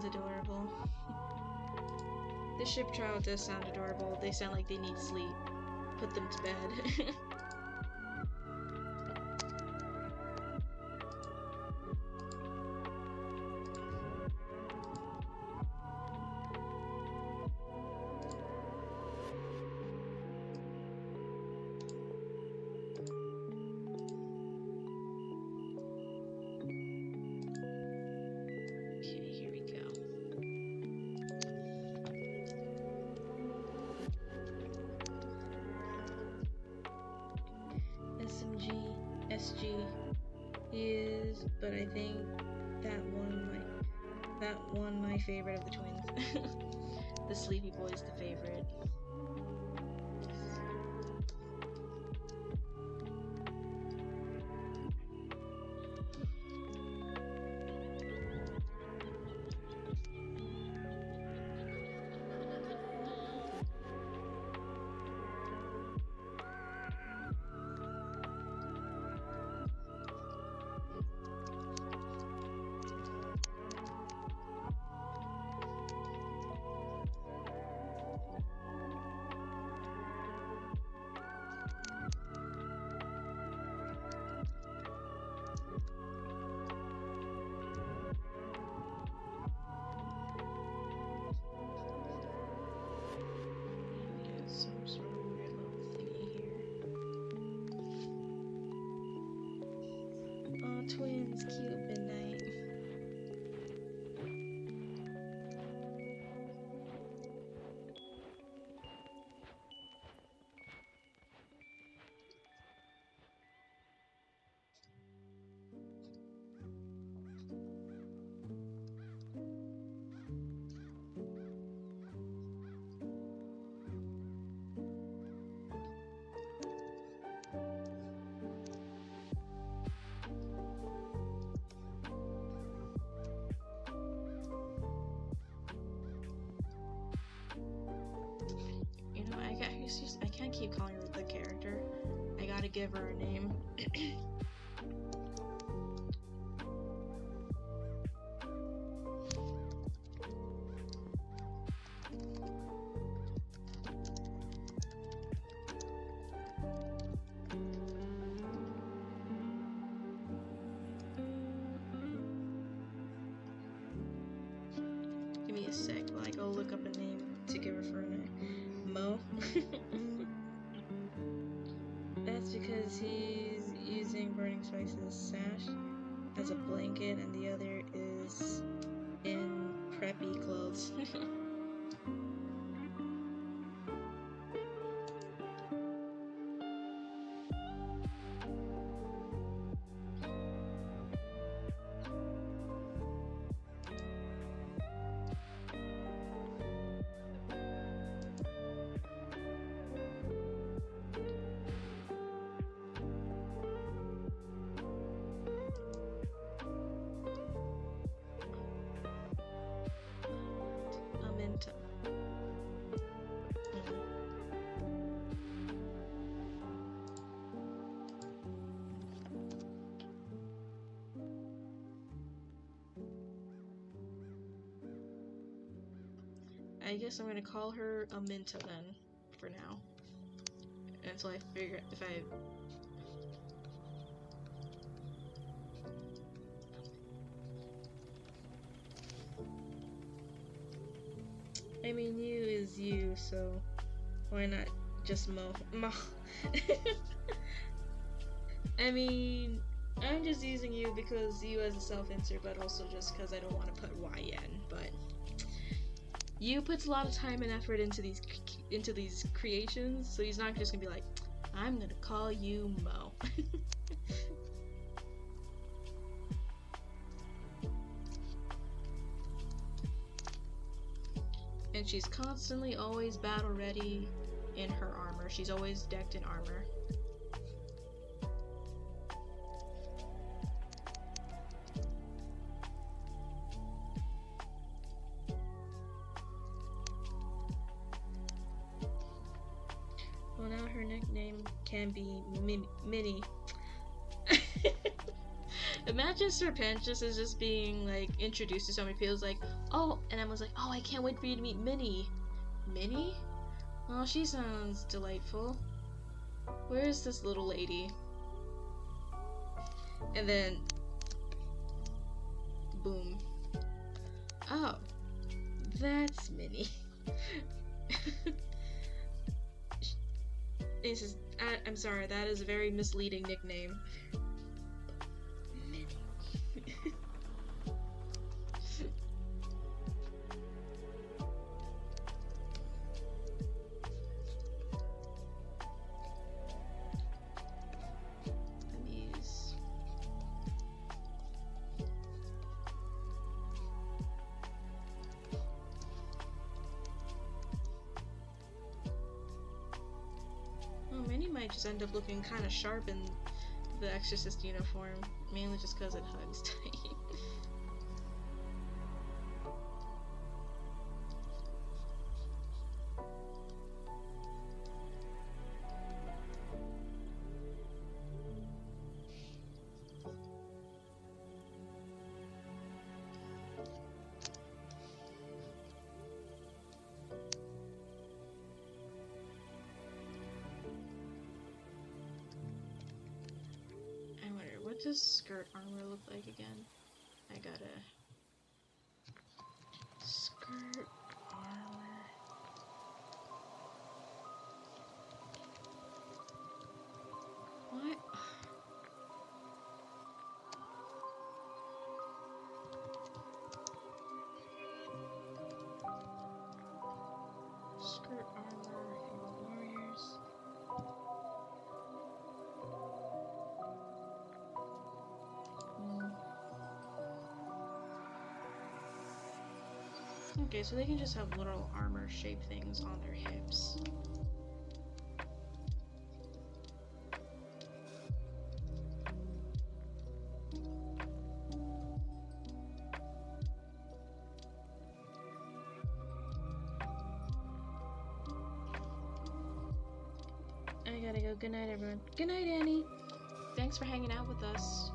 Adorable. The ship child does sound adorable. They sound like they need sleep. Put them to bed. SG is, but I think that one my favorite of the twins. The Sleepy Boy is the favorite. Twins, cute midnight. I can't keep calling her the character. I gotta give her a name. Give me a sec while I go look up a name to give her for a name. Mo. That's because he's using Burning Spice's sash as a blanket, and the other is in preppy clothes. Aminta. I guess I'm gonna call her Aminta then, for now. Until I figure if I mean, you is you, so why not just Mo? I mean, I'm just using you because you as a self-insert, but also just because I don't want to put YN, but you puts a lot of time and effort into these creations, so he's not just gonna be like, I'm gonna call you Mo. And she's constantly always battle ready in her armor. She's always decked in armor. Well, now her nickname can be Minnie. Imagine Serpentis is just being like introduced to so many people, like, oh, and I was like, oh, I can't wait for you to meet Minnie. Minnie? Oh, she sounds delightful. Where is this little lady? And then, boom. Oh, that's Minnie. I'm sorry, that is a very misleading nickname. Minnie might just end up looking kind of sharp in the Exorcist uniform, mainly just because it hugs tight. What does skirt armor look like again? I gotta... Skirt armor... What? Skirt armor, Hero Warriors... Okay, so they can just have little armor-shaped things on their hips. I gotta go. Good night, everyone. Good night, Annie. Thanks for hanging out with us.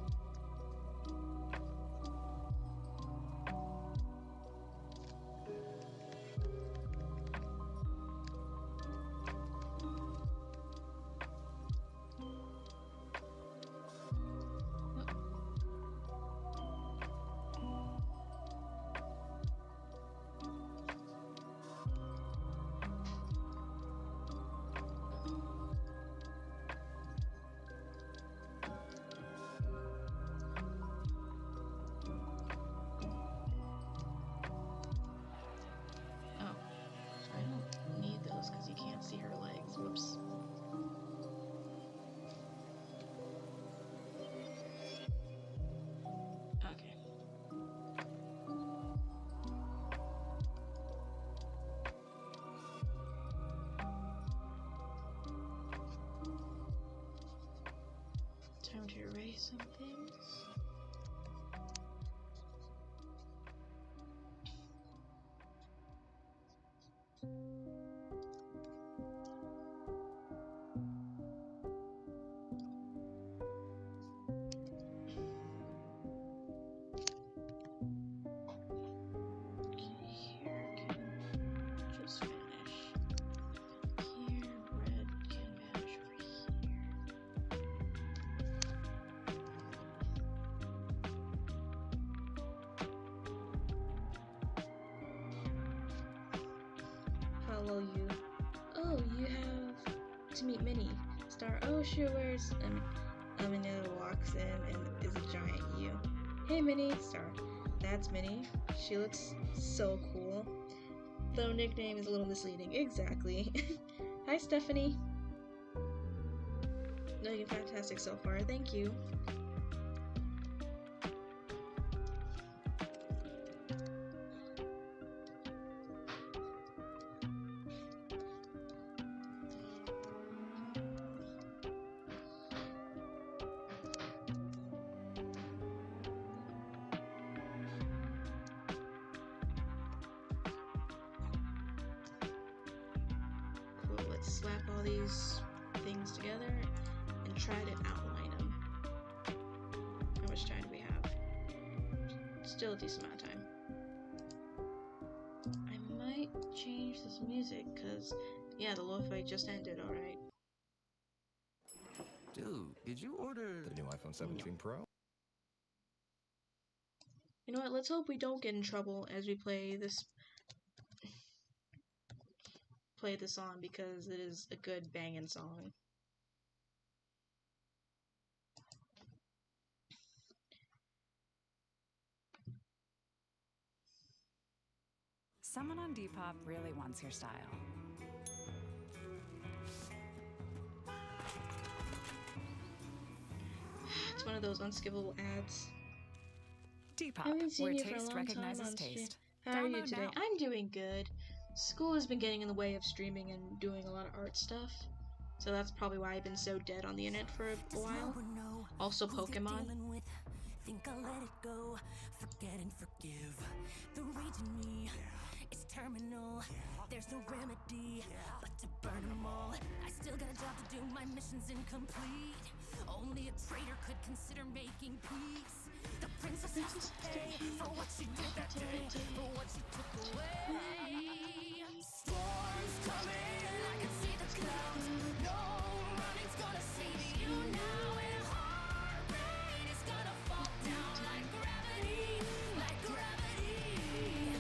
Time to erase some things. Follow you. Oh, you have to meet Minnie. Star. Oh, she wears. Amanda walks in and is a giant you. Hey, Minnie. Star. That's Minnie. She looks so cool. Though nickname is a little misleading. Exactly. Hi, Stephanie. Looking fantastic so far. Thank you. Cool, let's slap all these things together and try to outline them. How much time do we have? Still a decent amount of time. I might change this music, because, yeah, the lo-fi just ended, alright. Dude, did you order the new iPhone 17 Pro? You know what, let's hope we don't get in trouble as we play this song, because it is a good banging song. Someone on Depop really wants your style. It's one of those unskippable ads. Depop, where taste recognizes taste. How are you Download today? now. I'm doing good. School has been getting in the way of streaming and doing a lot of art stuff. So that's probably why I've been so dead on the internet for a while. Also Pokemon. Think I'll let it go, forget and forgive. The rage in me is terminal. There's no remedy but to burn them all. I still got a job to do, my mission's incomplete. Only a traitor could consider making peace. The princess has to pay for what she did that day, for what she took away. Storms coming, I can see the clouds. No running's gonna save you now. And heart rate is gonna fall down like gravity, like gravity.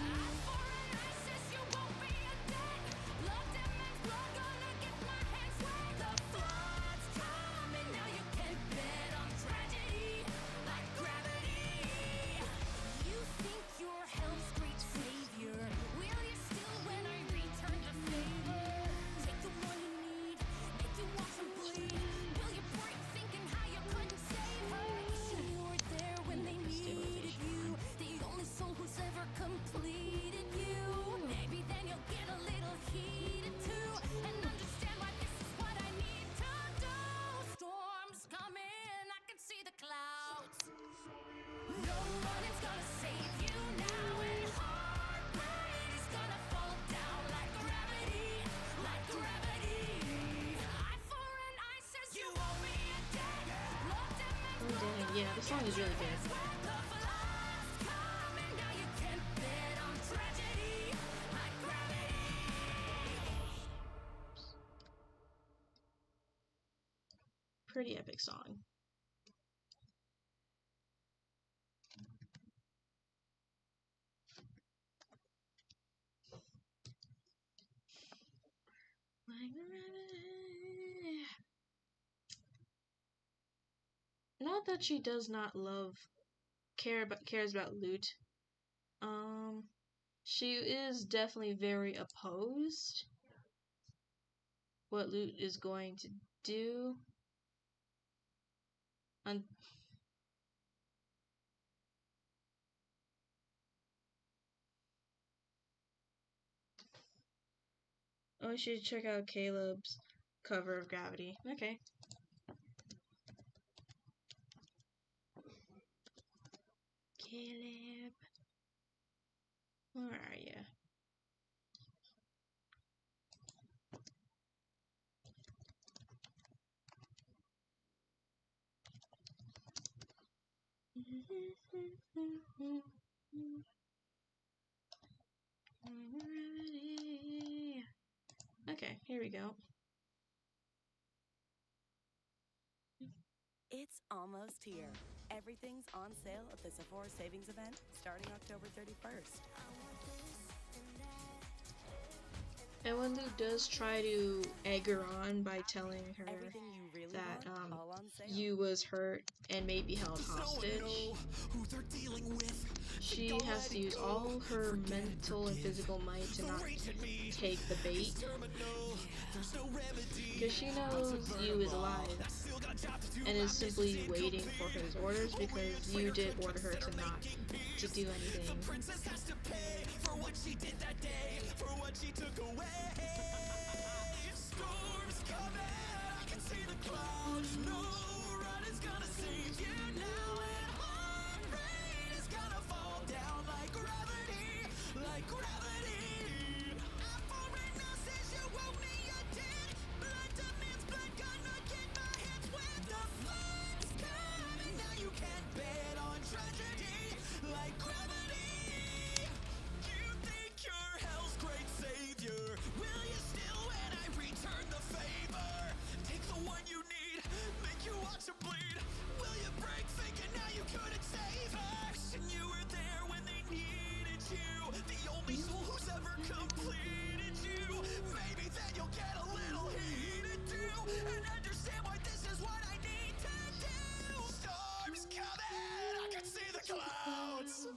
Eye for an eye, says you won't be a dead. Blood and man's blood, gonna get my hands wet. The flood's coming, now you can bet on tragedy, like gravity. You think you're hell's great savior? Will you still when I return the favor? Take the one you need, make you watch them bleed. Will you break thinking how you couldn't save her? Wishing you were there when they needed you. The only soul who's ever completed you. Maybe then you'll get a little heated too, and understand why this is what I need to do. Storms coming, I can see the clouds. No running's gonna save you now, and heart rate is gonna fall down like gravity, like gravity. Eye for an eye, says you owe me a debt. Blood and man's Oh dang, yeah, this song is really good. the flood's coming, now you can bet on tragedy, like gravity. Pretty epic song. Not that she does not cares about loot. She is definitely very opposed what loot is going to do. Oh, you should check out Caleb's cover of Gravity. Okay. Caleb. Where are you? Okay, here we go. It's almost here. Everything's on sale at the Sephora Savings Event starting October 31st. And when Lou does try to egg her on by telling her that you was hurt and maybe held hostage, she has to use all her mental and physical might to not take the bait, because she knows you is alive and is simply waiting for his orders, because you did order her to not to do anything. Storms coming, I can see the clouds. No run is gonna save you now, and heart rate is gonna fall down like gravity, like gravity. I foreign says you won't me, you're dead. Blood demands blood, gonna get my hands wet. The flood's coming, now you can't bet on tragedy, like gravity. You think you're hell's great savior? Will you still when I return the favor? Take the one you need, make you watch her bleed. Will you break thinking now you couldn't save her? And you were there when they needed you, the only soul who's ever completed you. Maybe then you'll get a little heated too, and understand why this is what I need to do. Storms coming, I can see the clouds.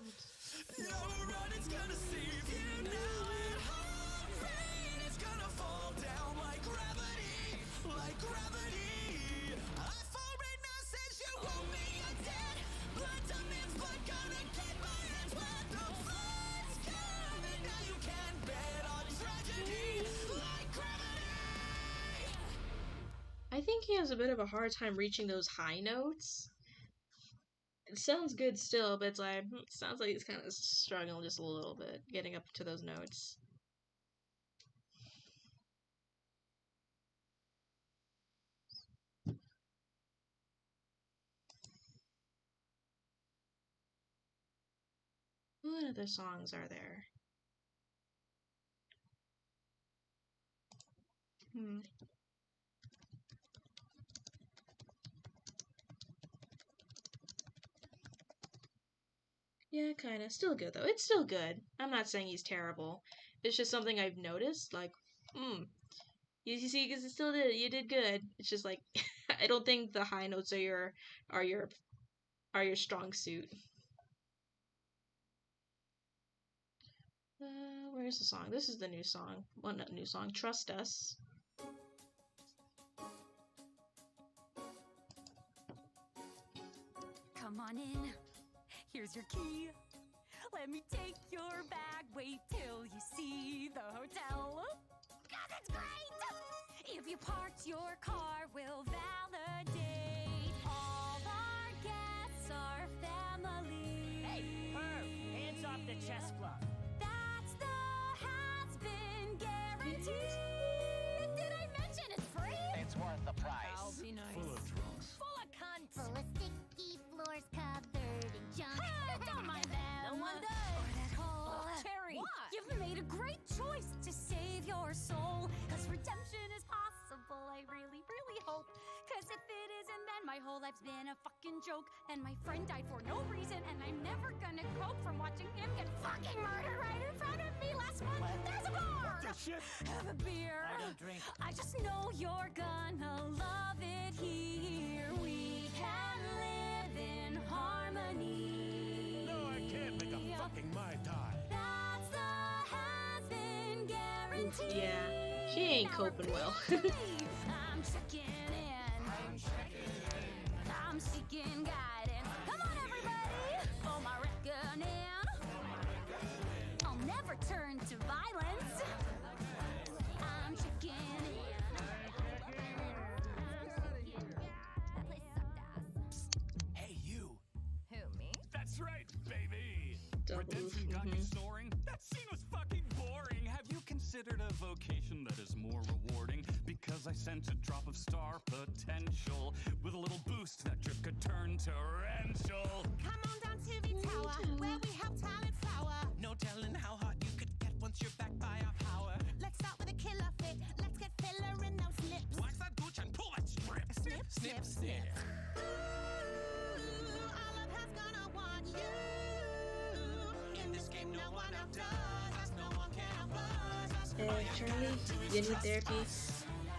No running's gonna save you now, and heart rate is gonna fall down like gravity, like gravity. I foreign message, you want me, you're dead. Blood demands blood, gonna get my hands wet. The flood's coming, now you can't bet on tragedy, like gravity. I think he has a bit of a hard time reaching those high notes. It sounds good still, but it's like, sounds like he's kind of struggling just a little bit, getting up to those notes. What other songs are there? Yeah, kinda. Still good, though. It's still good. I'm not saying he's terrible. It's just something I've noticed, like, you see, because you did good. It's just like, I don't think the high notes are your strong suit. Where's the song? This is the new song. Well, not new song. Trust Us. Come on in. Here's your key. Let me take your bag. Wait till you see the hotel. God, that's great! If you parked your car, we'll validate. All our guests are family. Hey, Herb, hands off the chest plug. That's the has-been guarantee. Did I mention it's free? It's worth the price. I'll be nice. Full of drunks. Full of cunts. Full of sticky floors covered in junk. Don't mind them. No one does. Or that whole Cherry, what? You've made a great choice to save your soul. Cause redemption is possible, I really, really hope. Cause if it isn't, then my whole life's been a fucking joke. And my friend died for no reason, and I'm never gonna cope from watching him get fucking murdered right in front of me last month. There's a bar! What the shit? Have a beer. I don't drink. I just know you're gonna love it here. We can live in harmony. No, I can't make a fucking Mai Tai. That's the has-been guarantee. Yeah, she ain't coping well. I'm checking in. I'm seeking guidance. Come on, everybody, for my reckoning. I'll never turn to violence. I'm checking in. That place sucked ass. Hey, you. Who, me? That's right. baby. Redemption got you soaring? That scene was fucking boring. Have you considered a vocation that is more rewarding? Because I sent a drop of star potential with a little boost that just could turn torrential. Come on down to the tower, where we have talent flower. No telling how hot you could get once you're backed by our power. Let's start with a killer fit. Let's get filler in those lips. Wax that gooch and pull that strip. Snip, snip, snip. Ooh, Oliver's gonna want you. In this game, no one outdoes us. No one can outbuzz us. Hey, Charlie, you need therapy?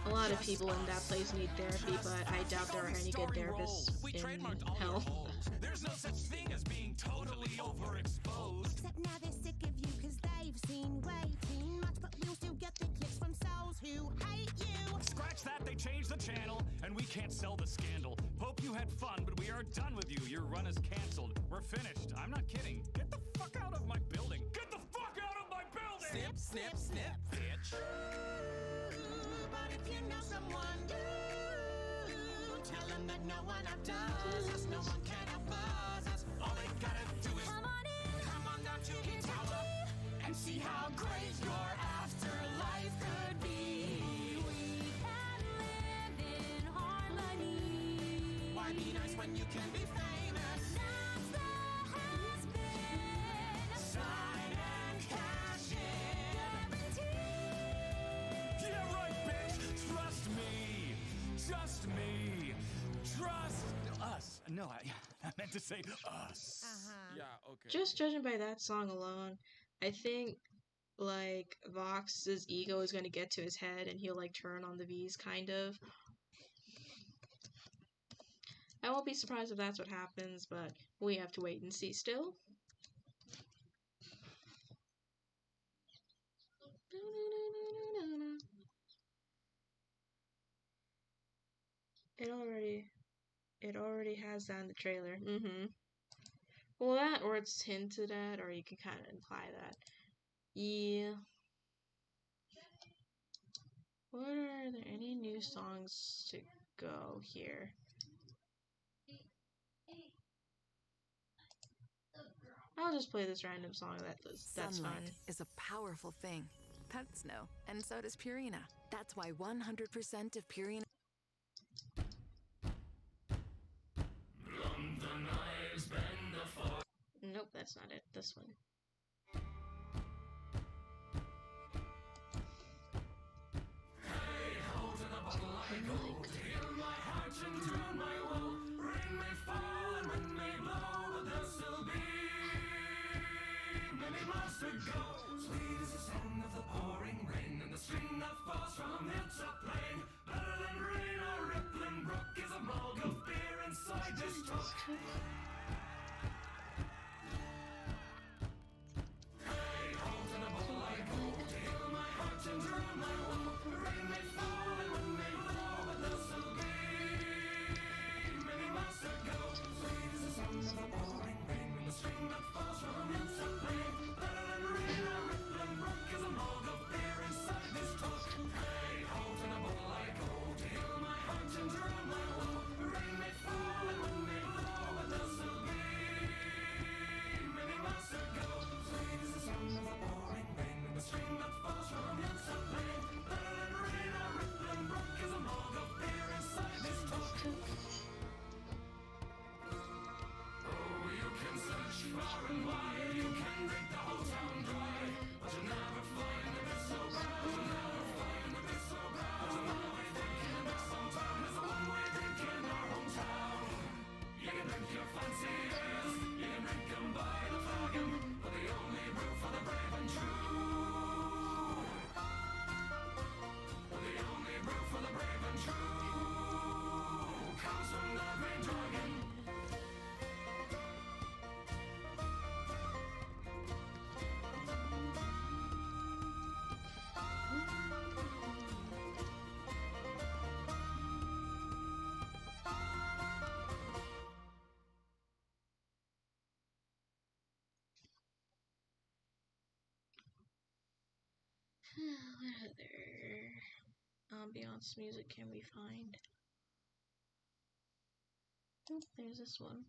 A lot of people in that place need therapy, but I doubt there are any good therapists in hell. There's no such thing as being totally overexposed. Except now they're sick of you because they've seen way too much, but we'll still get the clicks from souls who hate you. Scratch that, they changed the channel, and we can't sell the scandal. Hope you had fun, but we are done with you. Your run is canceled. We're finished. I'm not kidding. Get the fuck out of my building. Get the fuck out of my building! Snip, snip, snip, bitch. But if you know someone new, tell them that no one outdoes us, no one can outbuzz us. All they gotta do is come on in, come on down to the tower, and see how great your afterlife could be. We can live in harmony. Why be nice when you can be famous? That's the has-been. Sign and cash in. Guaranteed. yeah, right, bitch. Trust me. Just me. Trust us. No, I meant to say us. Yeah, okay. Just judging by that song alone, I think like Vox's ego is going to get to his head and he'll like turn on the V's kind of. I won't be surprised if that's what happens, but we have to wait and see still. It already has that in the trailer. Well, that, or it's hinted at, or you can kind of imply that. Yeah. What are there any new songs to go here? I'll just play this random song that's fun. Sunlight is a powerful thing. Pets know, and so does Purina. That's why 100% of Purina. Nope, that's not it. This one. Sweet is the sound of the pouring rain and the string that falls from hilltop plain. Better than rain or rippling brook is a mug of beer inside this truck. Hey, hold in a bottle like gold to heal my heart and drown my woe. Rain may fall and wind may blow, but there'll still be many miles to go. Sweet is the sound of the pouring rain and the string that falls from hilltop plain. What other ambiance music can we find? Oh, there's this one.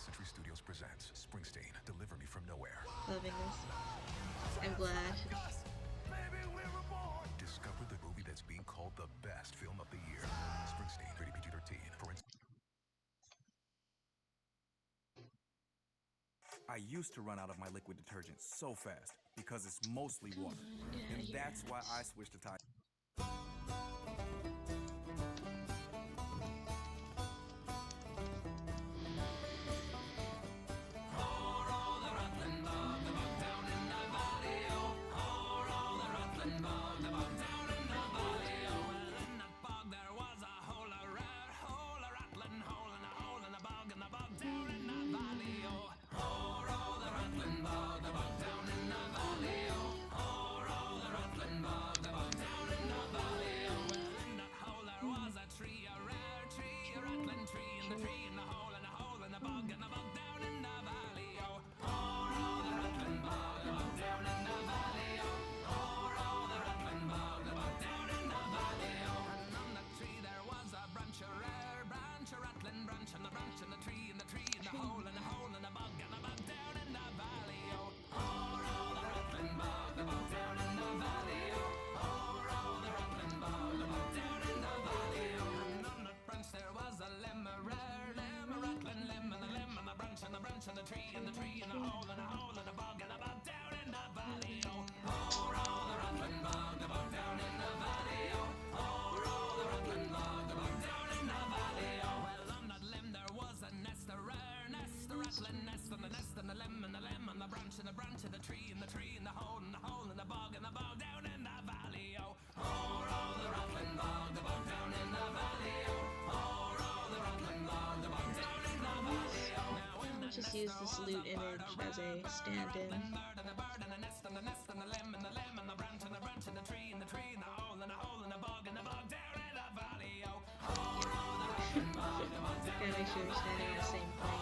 Century Studios presents Springsteen, Deliver Me From Nowhere. Loving this. I'm glad. Discover the movie that's being called the best film of the year. Springsteen, rated PG-13. I used to run out of my liquid detergent so fast because it's mostly water. And that's why I switched to Tide. Just use this loot image as a stand-in. Gotta make sure we're standing on the same plane.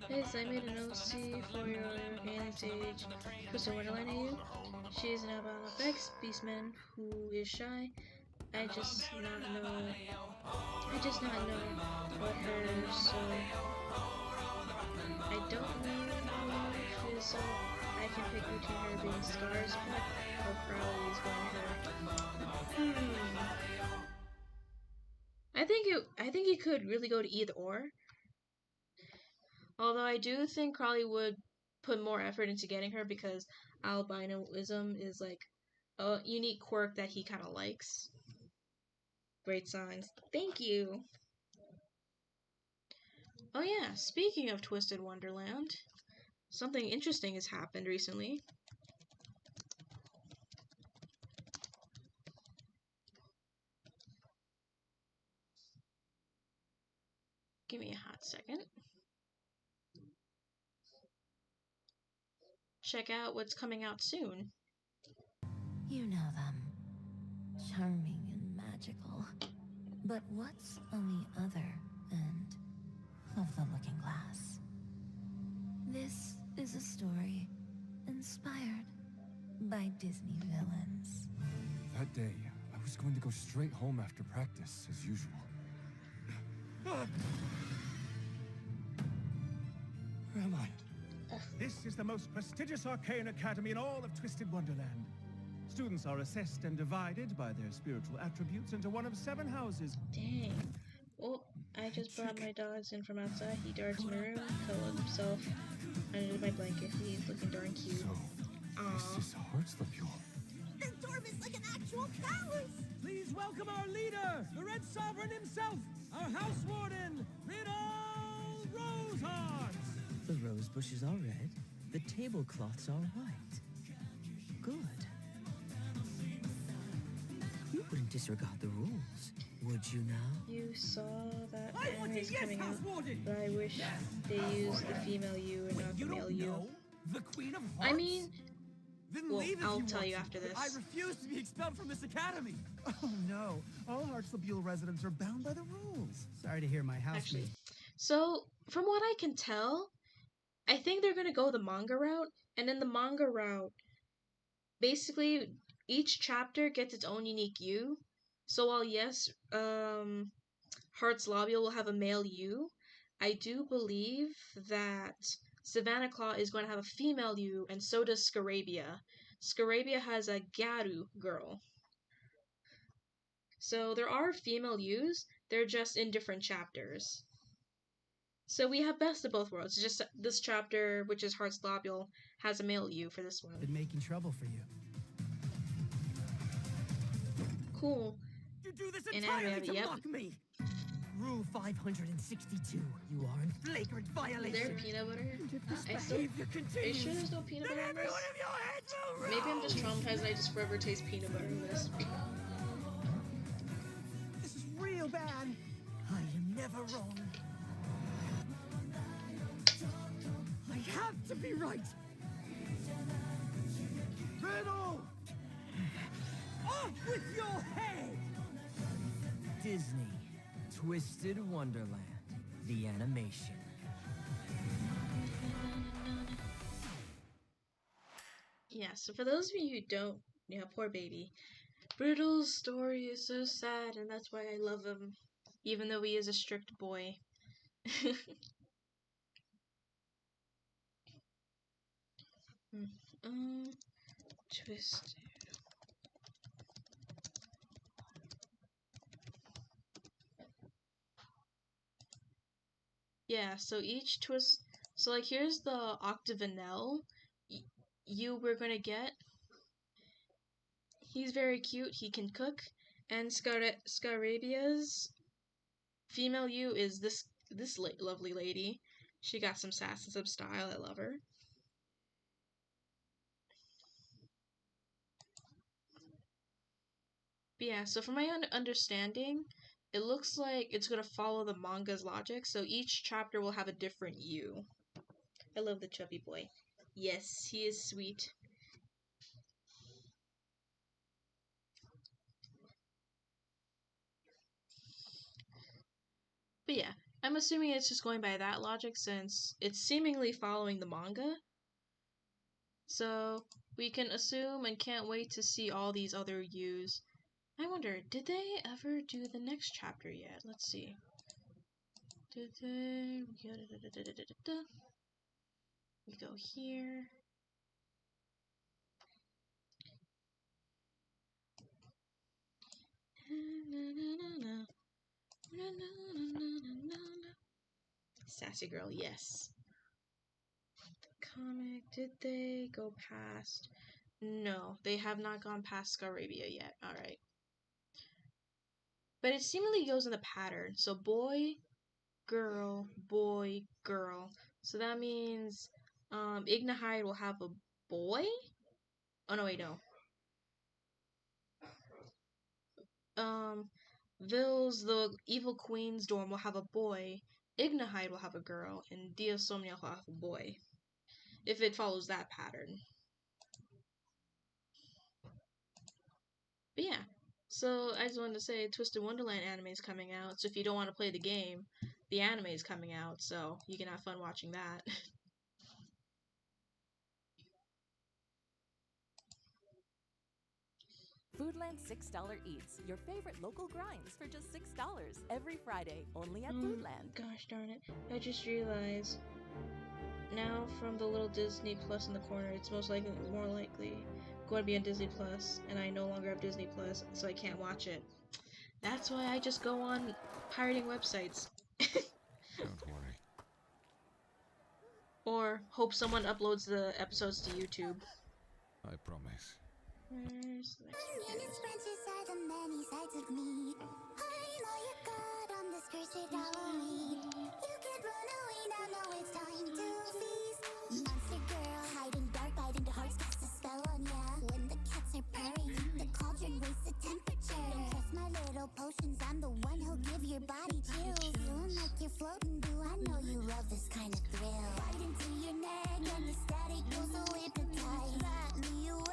Yes, I made an OC for your alien stage Twisted Wonderland AU. She is now about Bex Beastman, who is shy. I just not know what her, so I don't know if she's so I can pick between her being Scar's pet or Crowley's going her. I think it could really go to either or. Although I do think Crowley would put more effort into getting her because albinoism is like a unique quirk that he kind of likes. Great songs. Thank you. Oh yeah, speaking of Twisted Wonderland, something interesting has happened recently. Give me a hot second. Check out what's coming out soon. You know them. Charming and magical. But what's on the other end of the looking glass? This is a story inspired by Disney villains. That day, I was going to go straight home after practice, as usual. Where am I? This is the most prestigious arcane academy in all of Twisted Wonderland. Students are assessed and divided by their spiritual attributes into one of 7 houses. Dang. Well, I just brought my dogs in from outside. He darts in my room, cuddled himself under my blanket. He's looking darn cute. So, this is Heartslapule. This dorm is like an actual palace! Please welcome our leader, the Red Sovereign himself, our House Warden, Riddle Roseheart! The rose bushes are red, the tablecloths are white. Good. You wouldn't disregard the rules, would you now? You saw that anime is coming out, but I wish they used the female you and not the male you. The Queen of Hearts? I mean, Then Well, leave if I'll you tell want you to. after this. I refuse to be expelled from this academy. Oh no, all Hartslebule residents are bound by the rules. Sorry to hear my housemate. Actually, so from what I can tell, I think they're gonna go the manga route, and in the manga route, basically each chapter gets its own unique U. So while yes, Heart's Lobule will have a male U, I do believe that Savannah Claw is going to have a female U, and so does Scarabia. Scarabia has a Garu girl. So there are female U's, they're just in different chapters. So we have best of both worlds. Just this chapter, which is Heart's Lobule, has a male U for this one. Been making trouble for you. Cool. You do this And entirely anime, to yep. mock me. Rule 562. You are in flagrant Is violation. there peanut butter? This I still, behavior are you continues. sure there's no peanut butter in Then this? every one of your heads will Maybe I'm just roll. traumatized and I just forever taste peanut butter in this. This is real bad. I am never wrong. I have to be right. Riddle! Off with your head! Disney, Twisted Wonderland, the animation. Yeah, so for those of you who don't, yeah, poor baby. Brittle's story is so sad, and that's why I love him, even though he is a strict boy. Twisted. Yeah, so each twist, so like here's the Octavanel you we're gonna get. He's very cute, he can cook, and Scarabia's female U is this lovely lady. She got some sass and some style, I love her. But yeah, so from my understanding, it looks like it's going to follow the manga's logic, so each chapter will have a different U. I love the chubby boy. Yes, he is sweet. But yeah, I'm assuming it's just going by that logic since it's seemingly following the manga. So we can assume and can't wait to see all these other U's. I wonder, did they ever do the next chapter yet? Let's see. Did they? We go here. Sassy girl, yes. Comic, did they go past? No, they have not gone past Scarabia yet. Alright. But it seemingly goes in the pattern. So boy, girl, boy, girl. So that means Ignahide will have a boy? Oh no, wait, no. Vils, the evil queen's dorm, will have a boy. Ignahide will have a girl, and Diasomnia will have a boy. If it follows that pattern. But yeah. So I just wanted to say Twisted Wonderland anime is coming out, so if you don't want to play the game, the anime is coming out, so you can have fun watching that. Foodland $6 Eats, your favorite local grinds for just $6 every Friday, only at Foodland. Gosh darn it. I just realized now from the little Disney Plus in the corner, it's more likely going to be on Disney Plus, and I no longer have Disney Plus, so I can't watch it. That's why I just go on pirating websites. Don't worry. Or hope someone uploads the episodes to YouTube. I promise. Where's the next Onions, branches are the many sides of me. I know you're caught on this cursed Halloween. You can't run away now, no, it's time to feast. Monster girl, hiding dark, biting the hearts, cast a spell on ya. When the cats are purring, the cauldron raises the temperature. Don't trust my little potions, I'm the one who'll give your body chills. Feeling like you're floating, do I know you love this kind of thrill. Right into your neck, and the static goes so hypnotized. Wrap me away.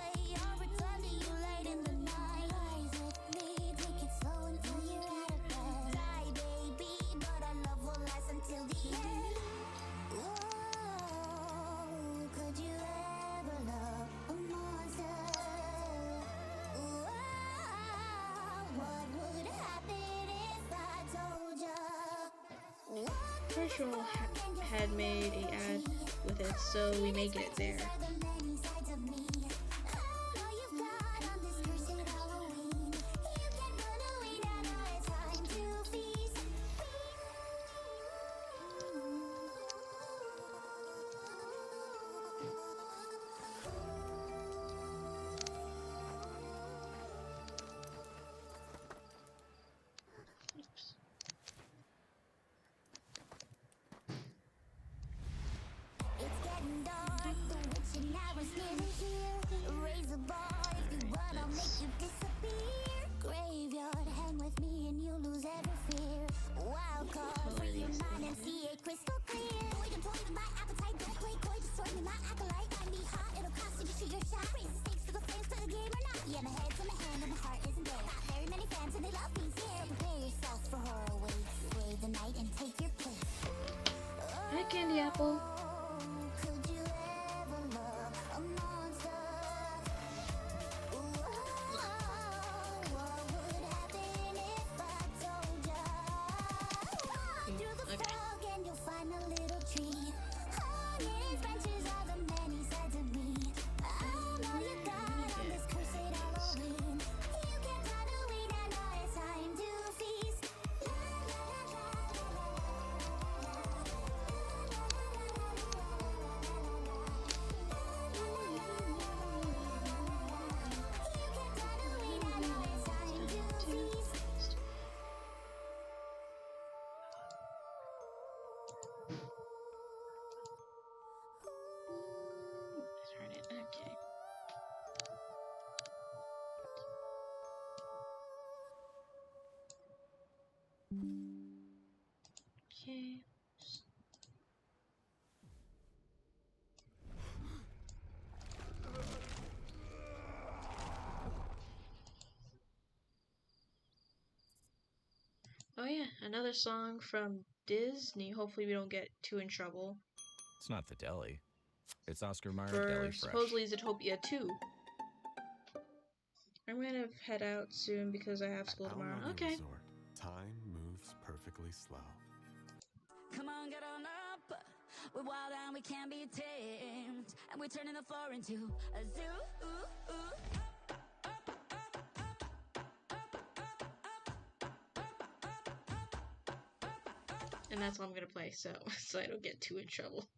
Crunchyroll had made a ad with it, so we may get it there. Hi, Candy Apple. Okay. Oh yeah, another song from Disney. Hopefully we don't get too in trouble. It's not the deli. It's Oscar Mayer For Deli Fresh. supposedly Zootopia 2. I'm gonna head out soon because I have school tomorrow. Okay. Resort, time moves perfectly slow. Come on, get on up. We're wild and we can't be tamed. And we're turning the floor into a zoo. Ooh, ooh. And that's all I'm gonna play, so I don't get too in trouble.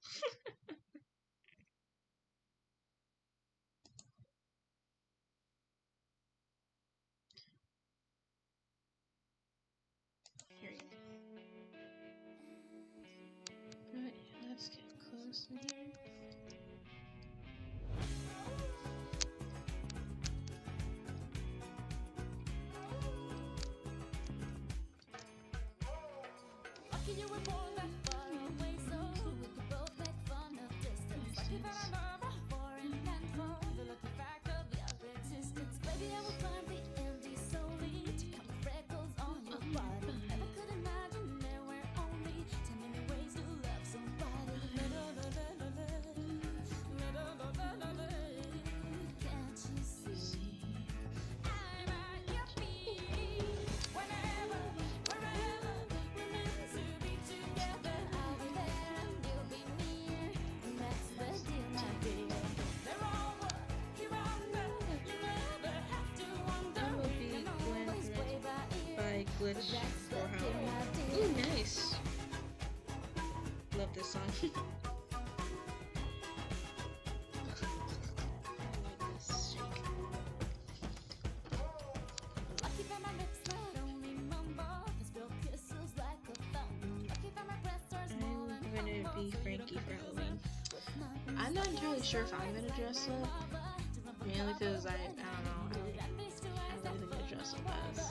Here you go. Alright, let's get close in here. Lucky you were born that far away, so we could both make fun of distance. Lucky that I love her for and meant for the lucky fact of your existence. Baby, I will climb the Andes solely to count the freckles on your body. Never could imagine there were only 10 million ways to love somebody. Can't you see? I'm at your feet. Whenever, wherever, we're meant to be together. I'll be there and you'll be near. And that's the deal, my dear. They're all what you're under. You never have to wonder. That will be You can always play by ear. by Glitch for Halloween. Ooh, nice. Love this song. Lucky that my lips not only mumble, they spill kisses like a fountain. Lucky that my breasts are small and I'm gonna be Frankie for Halloween. I'm not entirely sure if I'm gonna dress up. Mainly because I don't know. I don't really think I dress up as.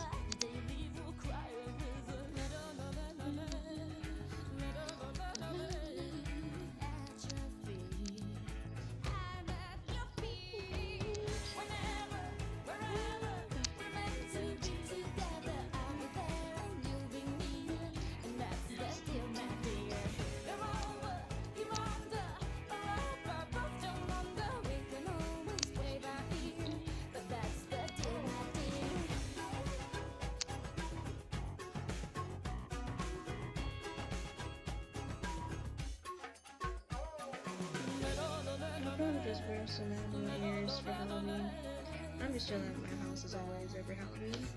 probably just wear some animal ears for Halloween. I'm just chilling at my house as always every Halloween.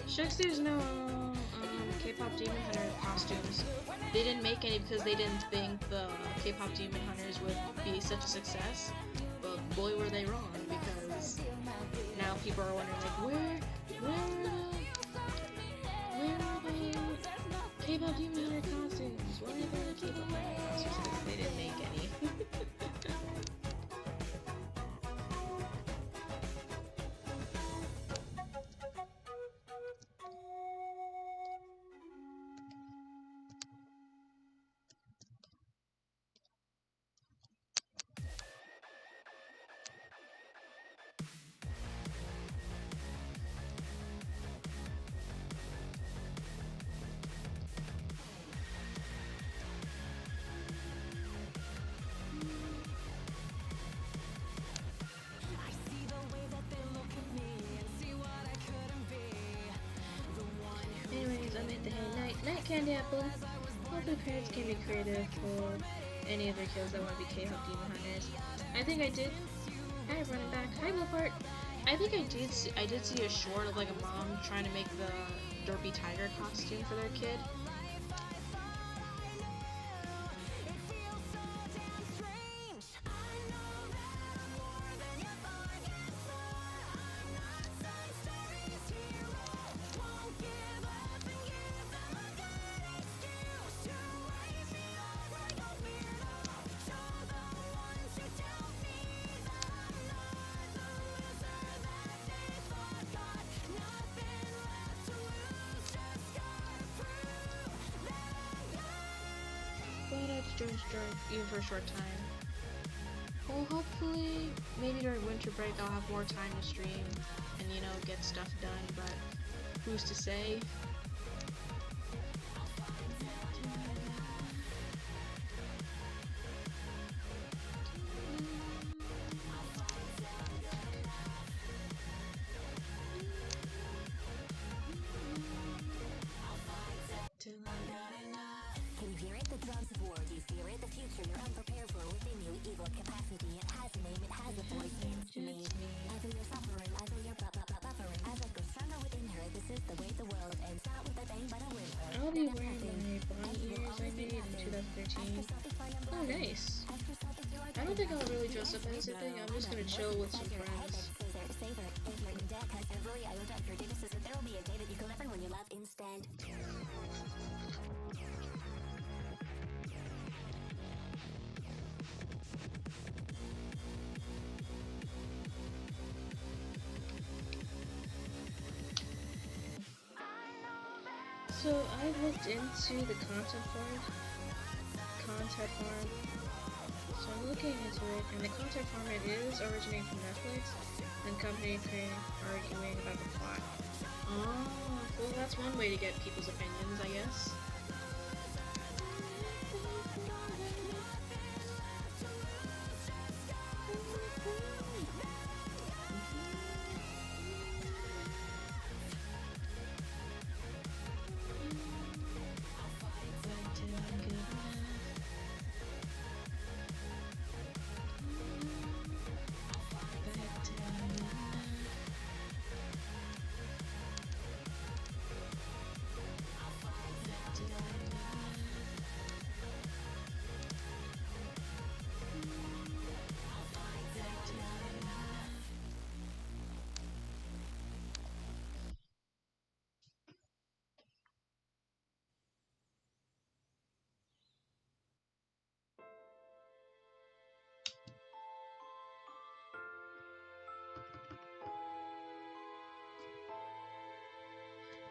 Shucks, there's no K-pop Demon Hunter costumes. They didn't make any because they didn't think the K-pop Demon Hunters would be such a success. But boy, were they wrong, because now people are wondering like, where are the K-pop Demon Hunter costumes? Where are the K-pop Demon Hunter costumes? Because they didn't make any. Anyways, I'm at the Night Candy Apple. Hopefully parents can be creative for any of their kids that want to be K-pop Demon Hunters. I think I did. Hi, running back. Hi, Wolfart. I think I did see a short of like a mom trying to make the Derpy Tiger costume for their kid. Even for a short time. Well, hopefully, maybe during winter break I'll have more time to stream and, you know, get stuff done, but who's to say? I'll be wearing my bunny ears I made in 2013. Oh, nice. I don't think I'll really dress up as anything. I'm just gonna chill with some friends. So I looked into the content farm. So I'm looking into it, and the content format is originating from Netflix, and company arguing about the plot. Oh, well that's one way to get people's opinions, I guess.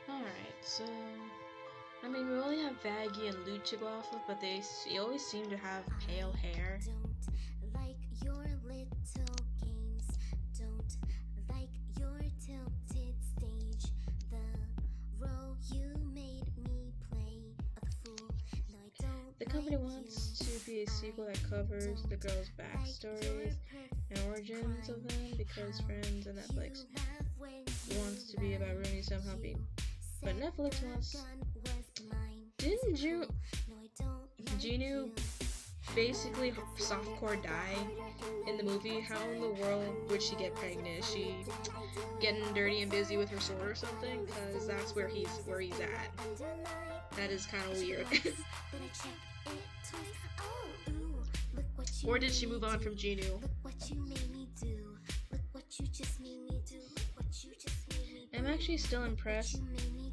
Alright, so I mean we only have Vaggie and Lute to go off of, but they always seem to have pale hair. Don't like your little games. Don't nobody wants to be a sequel that covers the girls' backstories and origins of them because Friends and Netflix wants to be about Rooney somehow being. But Netflix wants. Didn't Jinu basically softcore die in the movie? How in the world would she get pregnant? Is she getting dirty and busy with her sword or something? Because that's where he's at. That is kind of weird. Or did she move on from Jinu? I'm actually still impressed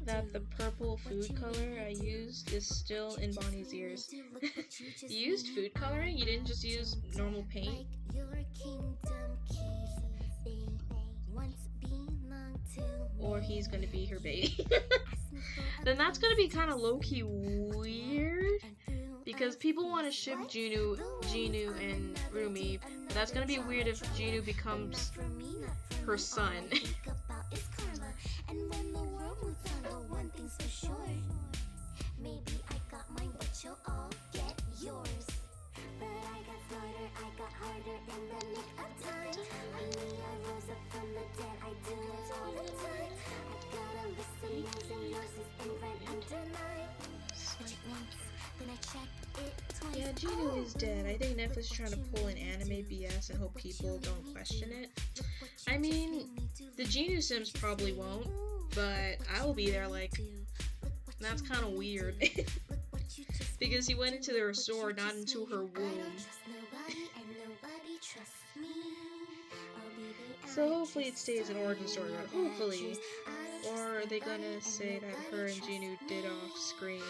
that the purple food color I used is still in Bonnie's ears. You used food coloring? You didn't just use normal paint? Or he's gonna be her baby. Then that's gonna be kind of low-key weird. Because people want to ship Jinu and Rumi, but that's gonna be weird if Jinu becomes her son. And when the world moves on, but one thing's for sure. Maybe I got mine, but you'll all get yours. But I got smarter, I got harder in the nick of time. Honey, I rose up from the dead, I do it all the time. I got a list of names and yours in red underlined. Check once, then I check it twice. Yeah, Jinu is dead. I think Netflix is trying to pull an anime BS and hope people don't question it. I mean, the Jinu Sims probably won't, but I will be there like, that's kind of weird. Because he went into their store, not into her womb. So hopefully it stays an origin story, hopefully. Or are they gonna say that her and Jinu did off screen?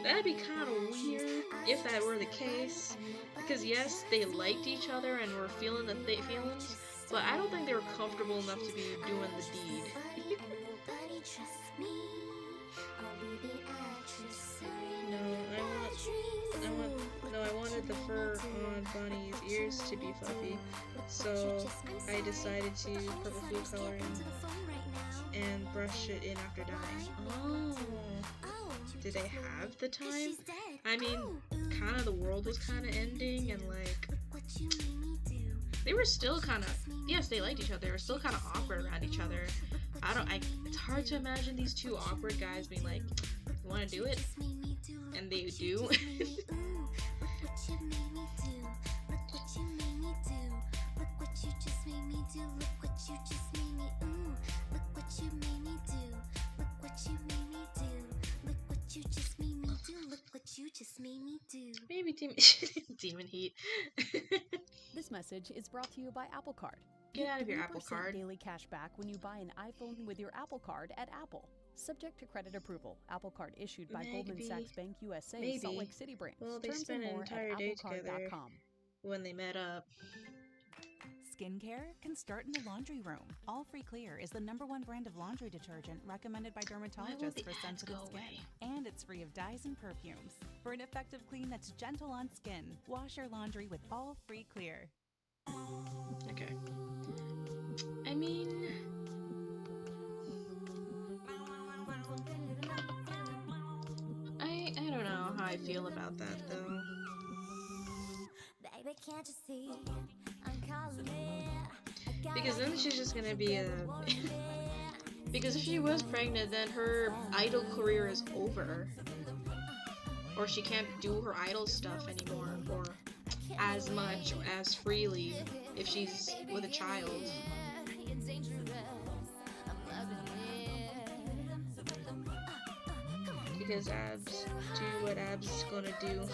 That'd be kind of weird if that were the case. Because yes, they liked each other and were feeling the feelings, but I don't think they were comfortable enough to be doing the deed. I wanted the fur on Bonnie's ears to be fluffy, so I decided to purple food coloring and brush it in after dyeing. Oh, did they have the time? I mean, kind of the world was kind of ending, and like, they were still kind of, yes, they liked each other, they were still kind of awkward around each other. It's hard to imagine these two awkward guys being like, you want to do it? And they do. Maybe Demon Heat. This message is brought to you by Apple Card. Get out of your Apple Card. Daily cash back when you buy an iPhone with your Apple Card at Apple. Subject to credit approval. Apple Card issued by Goldman Sachs Bank USA, Salt Lake City branch. Well, they spent an entire day together when they met up. Skincare can start in the laundry room. All Free Clear is the #1 brand of laundry detergent recommended by dermatologists for sensitive skin. And it's free of dyes and perfumes. For an effective clean that's gentle on skin, wash your laundry with All Free Clear. Okay. I mean, I don't know how I feel about that though. Baby, can't you see? I'm calling Because then she's just gonna be a because if she was pregnant, then her idol career is over. Or she can't do her idol stuff anymore, or as much, as freely, if she's with a child. Because abs do what abs is gonna do.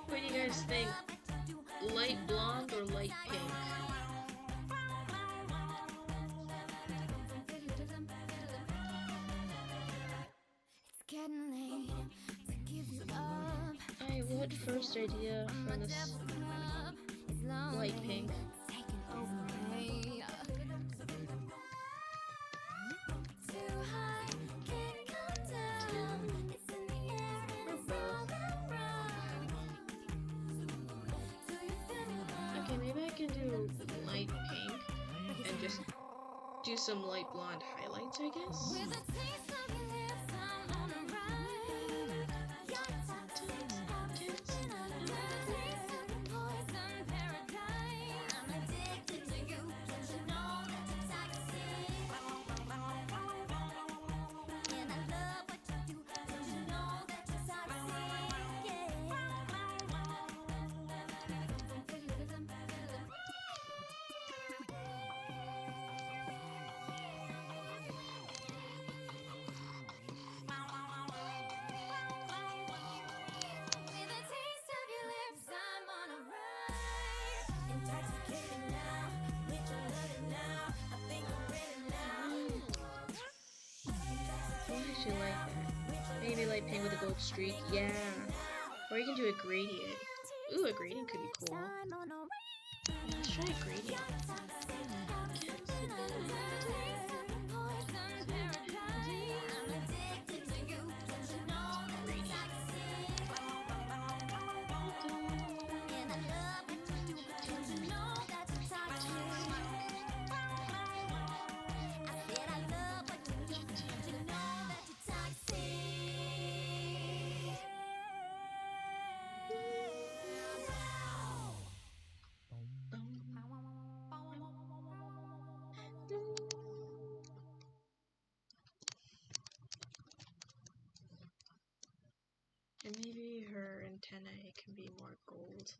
What do you guys think? Light blonde or light pink? That first idea from this light pink. Okay, maybe I can do light pink and just do some light blonde highlights, I guess. I like that. Maybe light pink with a gold streak. Yeah. Or you can do a gradient. Ooh, a gradient could be cool. Let's try a gradient. And maybe her antennae can be more gold.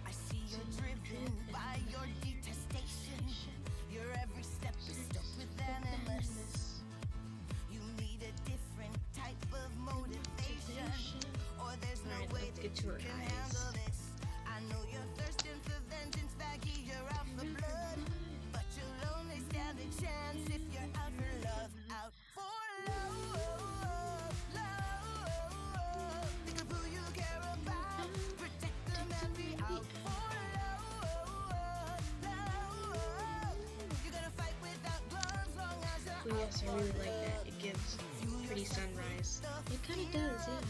I see you're driven by your detestation. Your every step is stuck with animus. You need a different type of motivation, or there's no way that you can handle this. I know you're thirsting for vengeance, Baggy, you're out for blood, but you'll only stand a chance if you're out for love, out for love, love. Think of who you care about, protect them and be out for love, love. You're gonna fight without gloves long as you're Oh yes, I really like that. It gives pretty sunrise. It kind of does, yeah.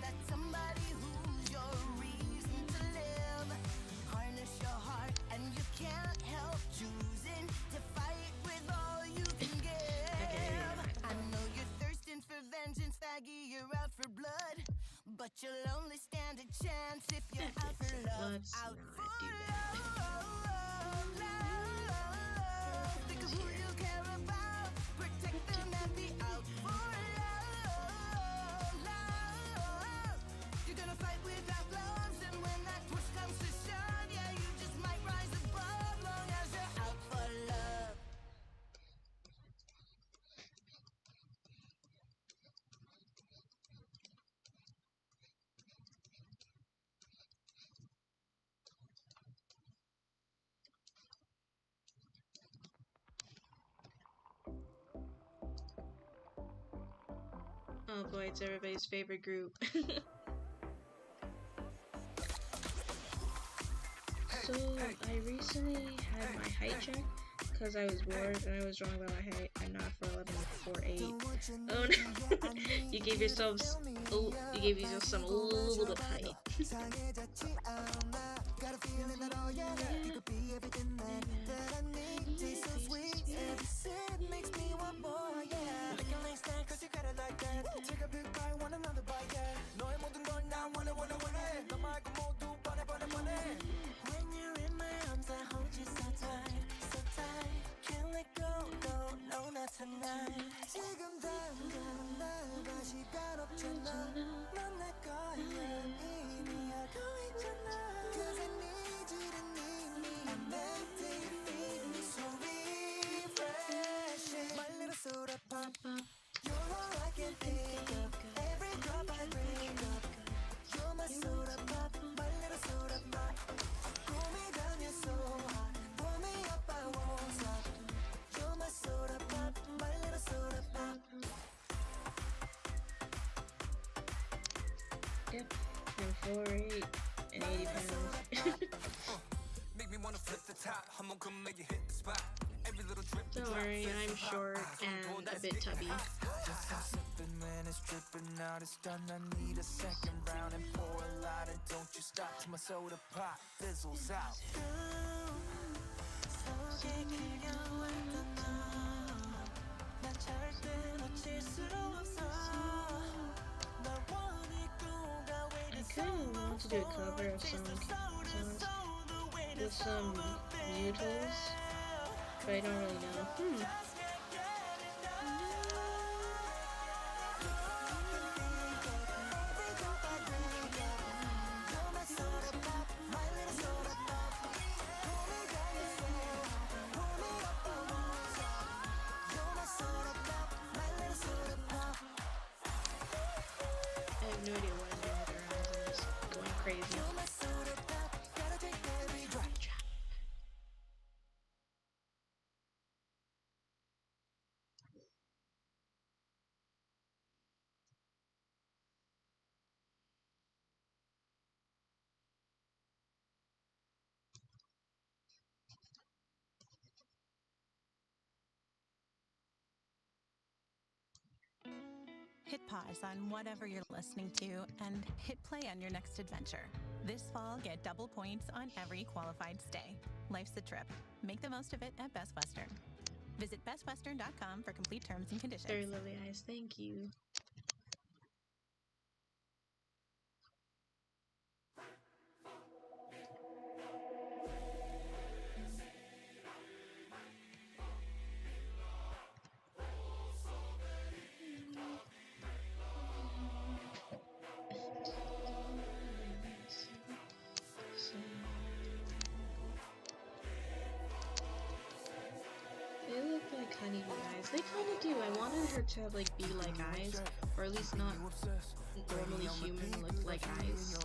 that somebody who's your reason to live. Harness your heart and you can't help choosing to fight with all you can give. I know you're thirsting for vengeance, Faggy, you're out for blood, but you'll only stand a chance if you're out for love, out for love, love. Think of who you care about, protect them and be out for love, love. You're gonna fight without gloves, and when that push comes to shove, yeah, you just might rise above, long as you're out for love. Oh boy, it's everybody's favorite group. So, I recently had my height checked because I was bored and I was wrong about my height. I'm not 4'11", 4'8". Oh no! You gave yourself some little bit of height. When you're in my arms, I hold you so tight, so tight. Can't let go, no, not tonight. 지금 당장 나가 시간 없잖아. 넌 내 거야, 이미 알고 있잖아. Don't worry, I'm short and a bit tubby. When it's dripping out, it's done. I need a second round and pour a lot. And don't you stop till my soda pop fizzles out. I kind of want to do a cover of some songs with some mutals, but I don't really know. I have no idea what I'm doing with their eyes. I'm just going crazy. Hit pause on whatever you're listening to and hit play on your next adventure. This fall, get double points on every qualified stay. Life's a trip. Make the most of it at Best Western. Visit bestwestern.com for complete terms and conditions. Very lovely eyes, thank you. They look like honeybee eyes. They kind of do. I wanted her to have like bee-like eyes, or at least not normally human look like eyes.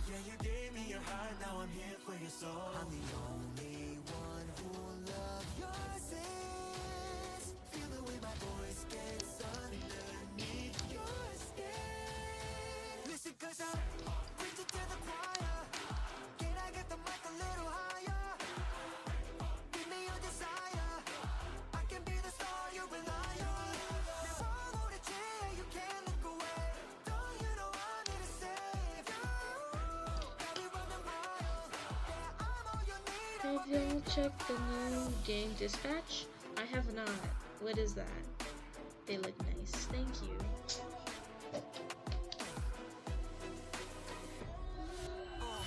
Yeah, you gave me your heart, now I'm here for your soul. I'm the only one who loves your sins. Feel the way my voice gets underneath your skin. Listen, cause I'm preaching to the choir. Can I get the mic a little higher? Give me your desire. I can be the star you rely on. Now I'm on a chair, you can't look away. Don't you know I'm here to save you? Have y'all checked the new game Dispatch? I have not. What is that? They look nice. Thank you.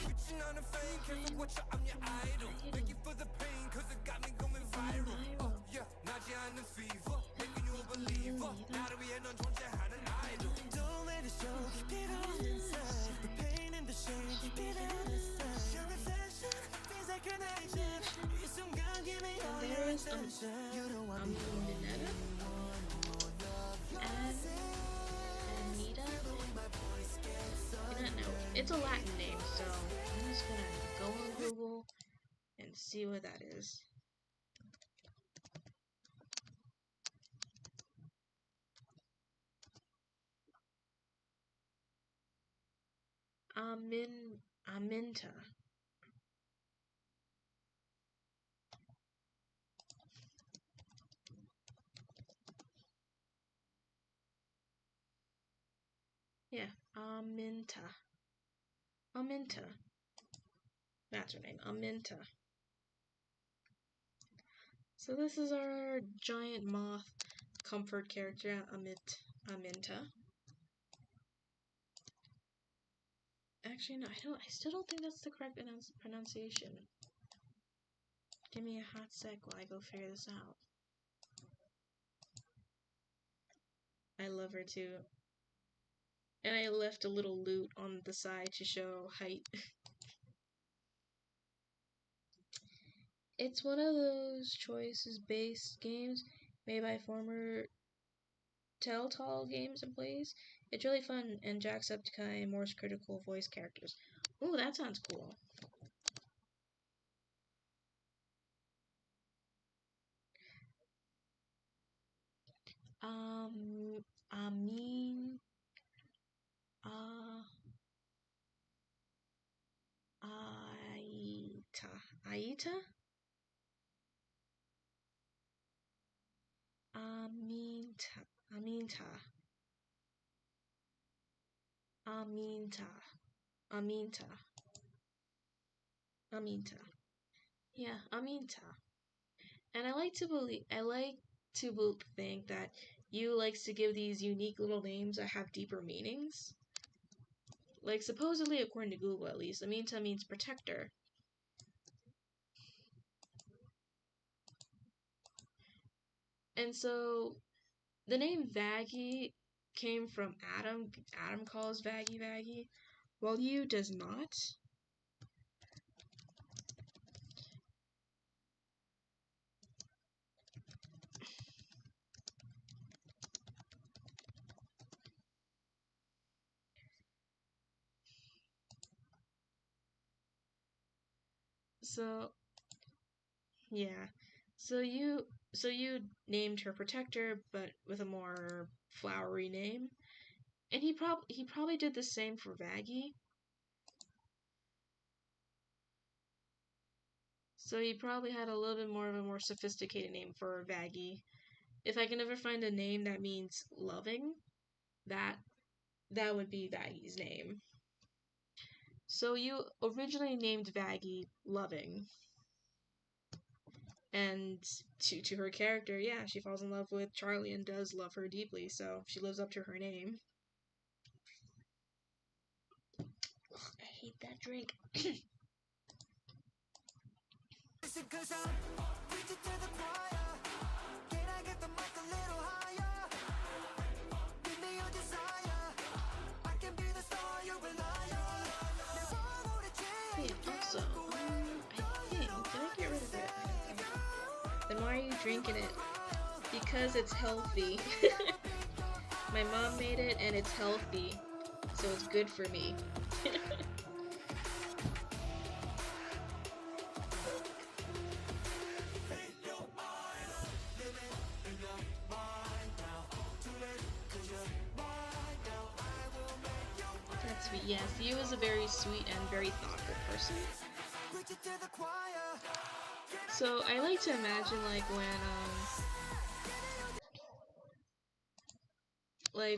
Reaching on a fame, careful what I'm your idol. Thank you for the pain, cause it got me going viral. Oh, yeah, Nadia and the fever, making you a believer. Now that we ain't on Georgia, had an idol. Don't let it show, keep it all inside. The pain and the shame, keep it out of sight. Your reflection feels like an angel. You some girl, give me all your attention. You don't want me Minetta and Anita. I don't know. It's a Latin name, so I'm just gonna go on Google and see what that is. Aminta. Yeah, Aminta. Aminta. That's her name, Aminta. So this is our giant moth comfort character, Aminta. Actually, no, I still don't think that's the correct pronunciation. Give me a hot sec while I go figure this out. I love her too. And I left a little loot on the side to show height. It's one of those choices-based games made by former Telltale Games employees. It's really fun, and Jacksepticeye Morse critical voice characters. Ooh, that sounds cool. Amin. Aita? Aminta. Yeah, Aminta. And I like to think that Yu likes to give these unique little names that have deeper meanings. Like, supposedly, according to Google at least, Aminta means protector. And so, the name Vaggie came from Adam. Adam calls Vaggie Vaggie, while Yu does not. So, yeah. So you named her Protector, but with a more flowery name. And he probably did the same for Vaggie. So he probably had a little bit more of a more sophisticated name for Vaggie. If I can ever find a name that means loving, that would be Vaggie's name. So you originally named Vaggie Loving. And to her character, yeah, she falls in love with Charlie and does love her deeply, so she lives up to her name. Ugh, I hate that drink. Listen, 'cause I'm preaching to the choir. Can I get the mic a little higher? Give me your desire. I can be the star you rely on. Never want to change. Wait, also, I think, did I get rid of it? Then why are you drinking it? Because it's healthy. My mom made it and it's healthy, so it's good for me. That's sweet. Yes, Yu is a very sweet and very thoughtful person. So I like to imagine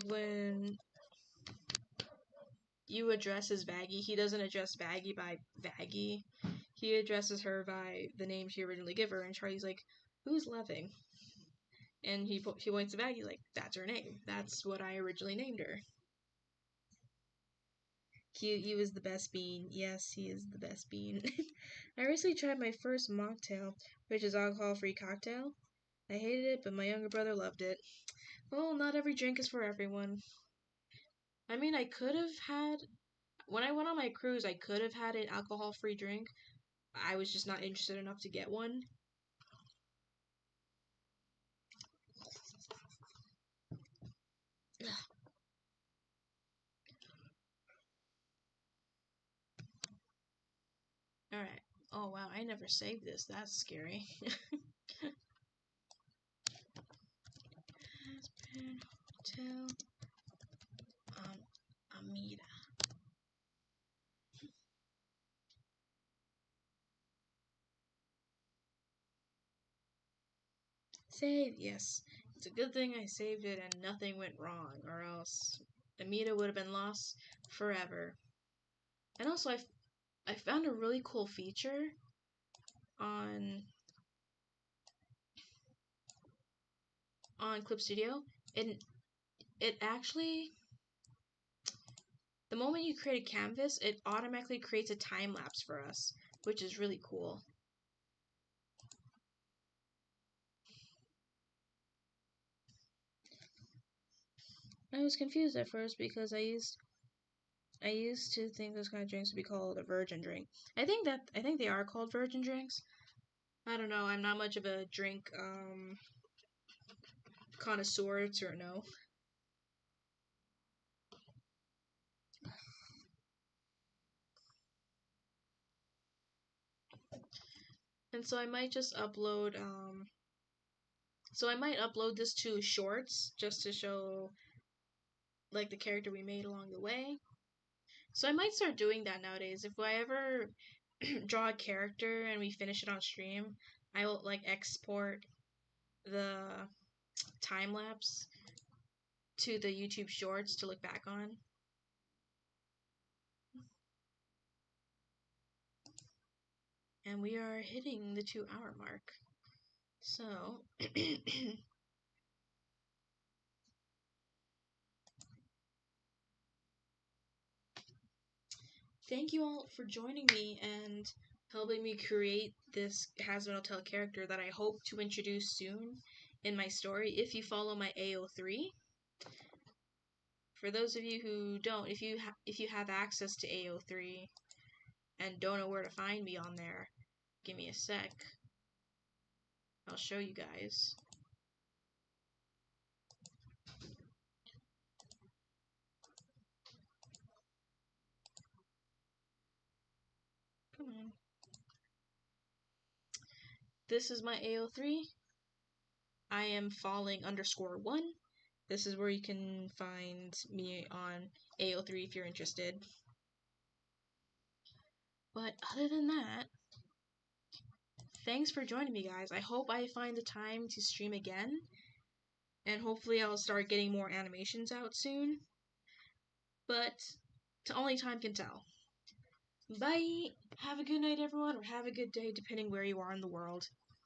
when Yu addresses Vaggie, he doesn't address Vaggie by Vaggie. He addresses her by the name she originally gave her, and Charlie's like, "Who's Loving?" And he points to Vaggie like, "That's her name. That's what I originally named her." He was the best bean. Yes, he is the best bean. I recently tried my first mocktail, which is alcohol-free cocktail. I hated it, but my younger brother loved it. Well, not every drink is for everyone. I mean, I could have had... When I went on my cruise, I could have had an alcohol-free drink. I was just not interested enough to get one. Alright. Oh, wow, I never saved this. That's scary. Hotel Amida. Save, yes. It's a good thing I saved it and nothing went wrong, or else Amida would have been lost forever. And also, I found a really cool feature on Clip Studio. And it actually, the moment you create a canvas, it automatically creates a time lapse for us, which is really cool. I was confused at first because I used to think those kind of drinks would be called a virgin drink. I think they are called virgin drinks. I don't know. I'm not much of a drink connoisseur to know. And so I might just upload so I might upload this to Shorts just to show like the character we made along the way. So I might start doing that nowadays. If I ever draw a character and we finish it on stream, I will like export the time lapse to the YouTube Shorts to look back on. And we are hitting the 2-hour mark. So thank you all for joining me and helping me create this Hazbin Hotel character that I hope to introduce soon in my story if you follow my AO3. For those of you who don't, if you have access to AO3 and don't know where to find me on there, give me a sec. I'll show you guys. Come on. This is my AO3. I am falling_1. This is where you can find me on AO3 if you're interested. But other than that, thanks for joining me, guys. I hope I find the time to stream again. And hopefully I'll start getting more animations out soon. But only time can tell. Bye! Have a good night, everyone, or have a good day, depending where you are in the world.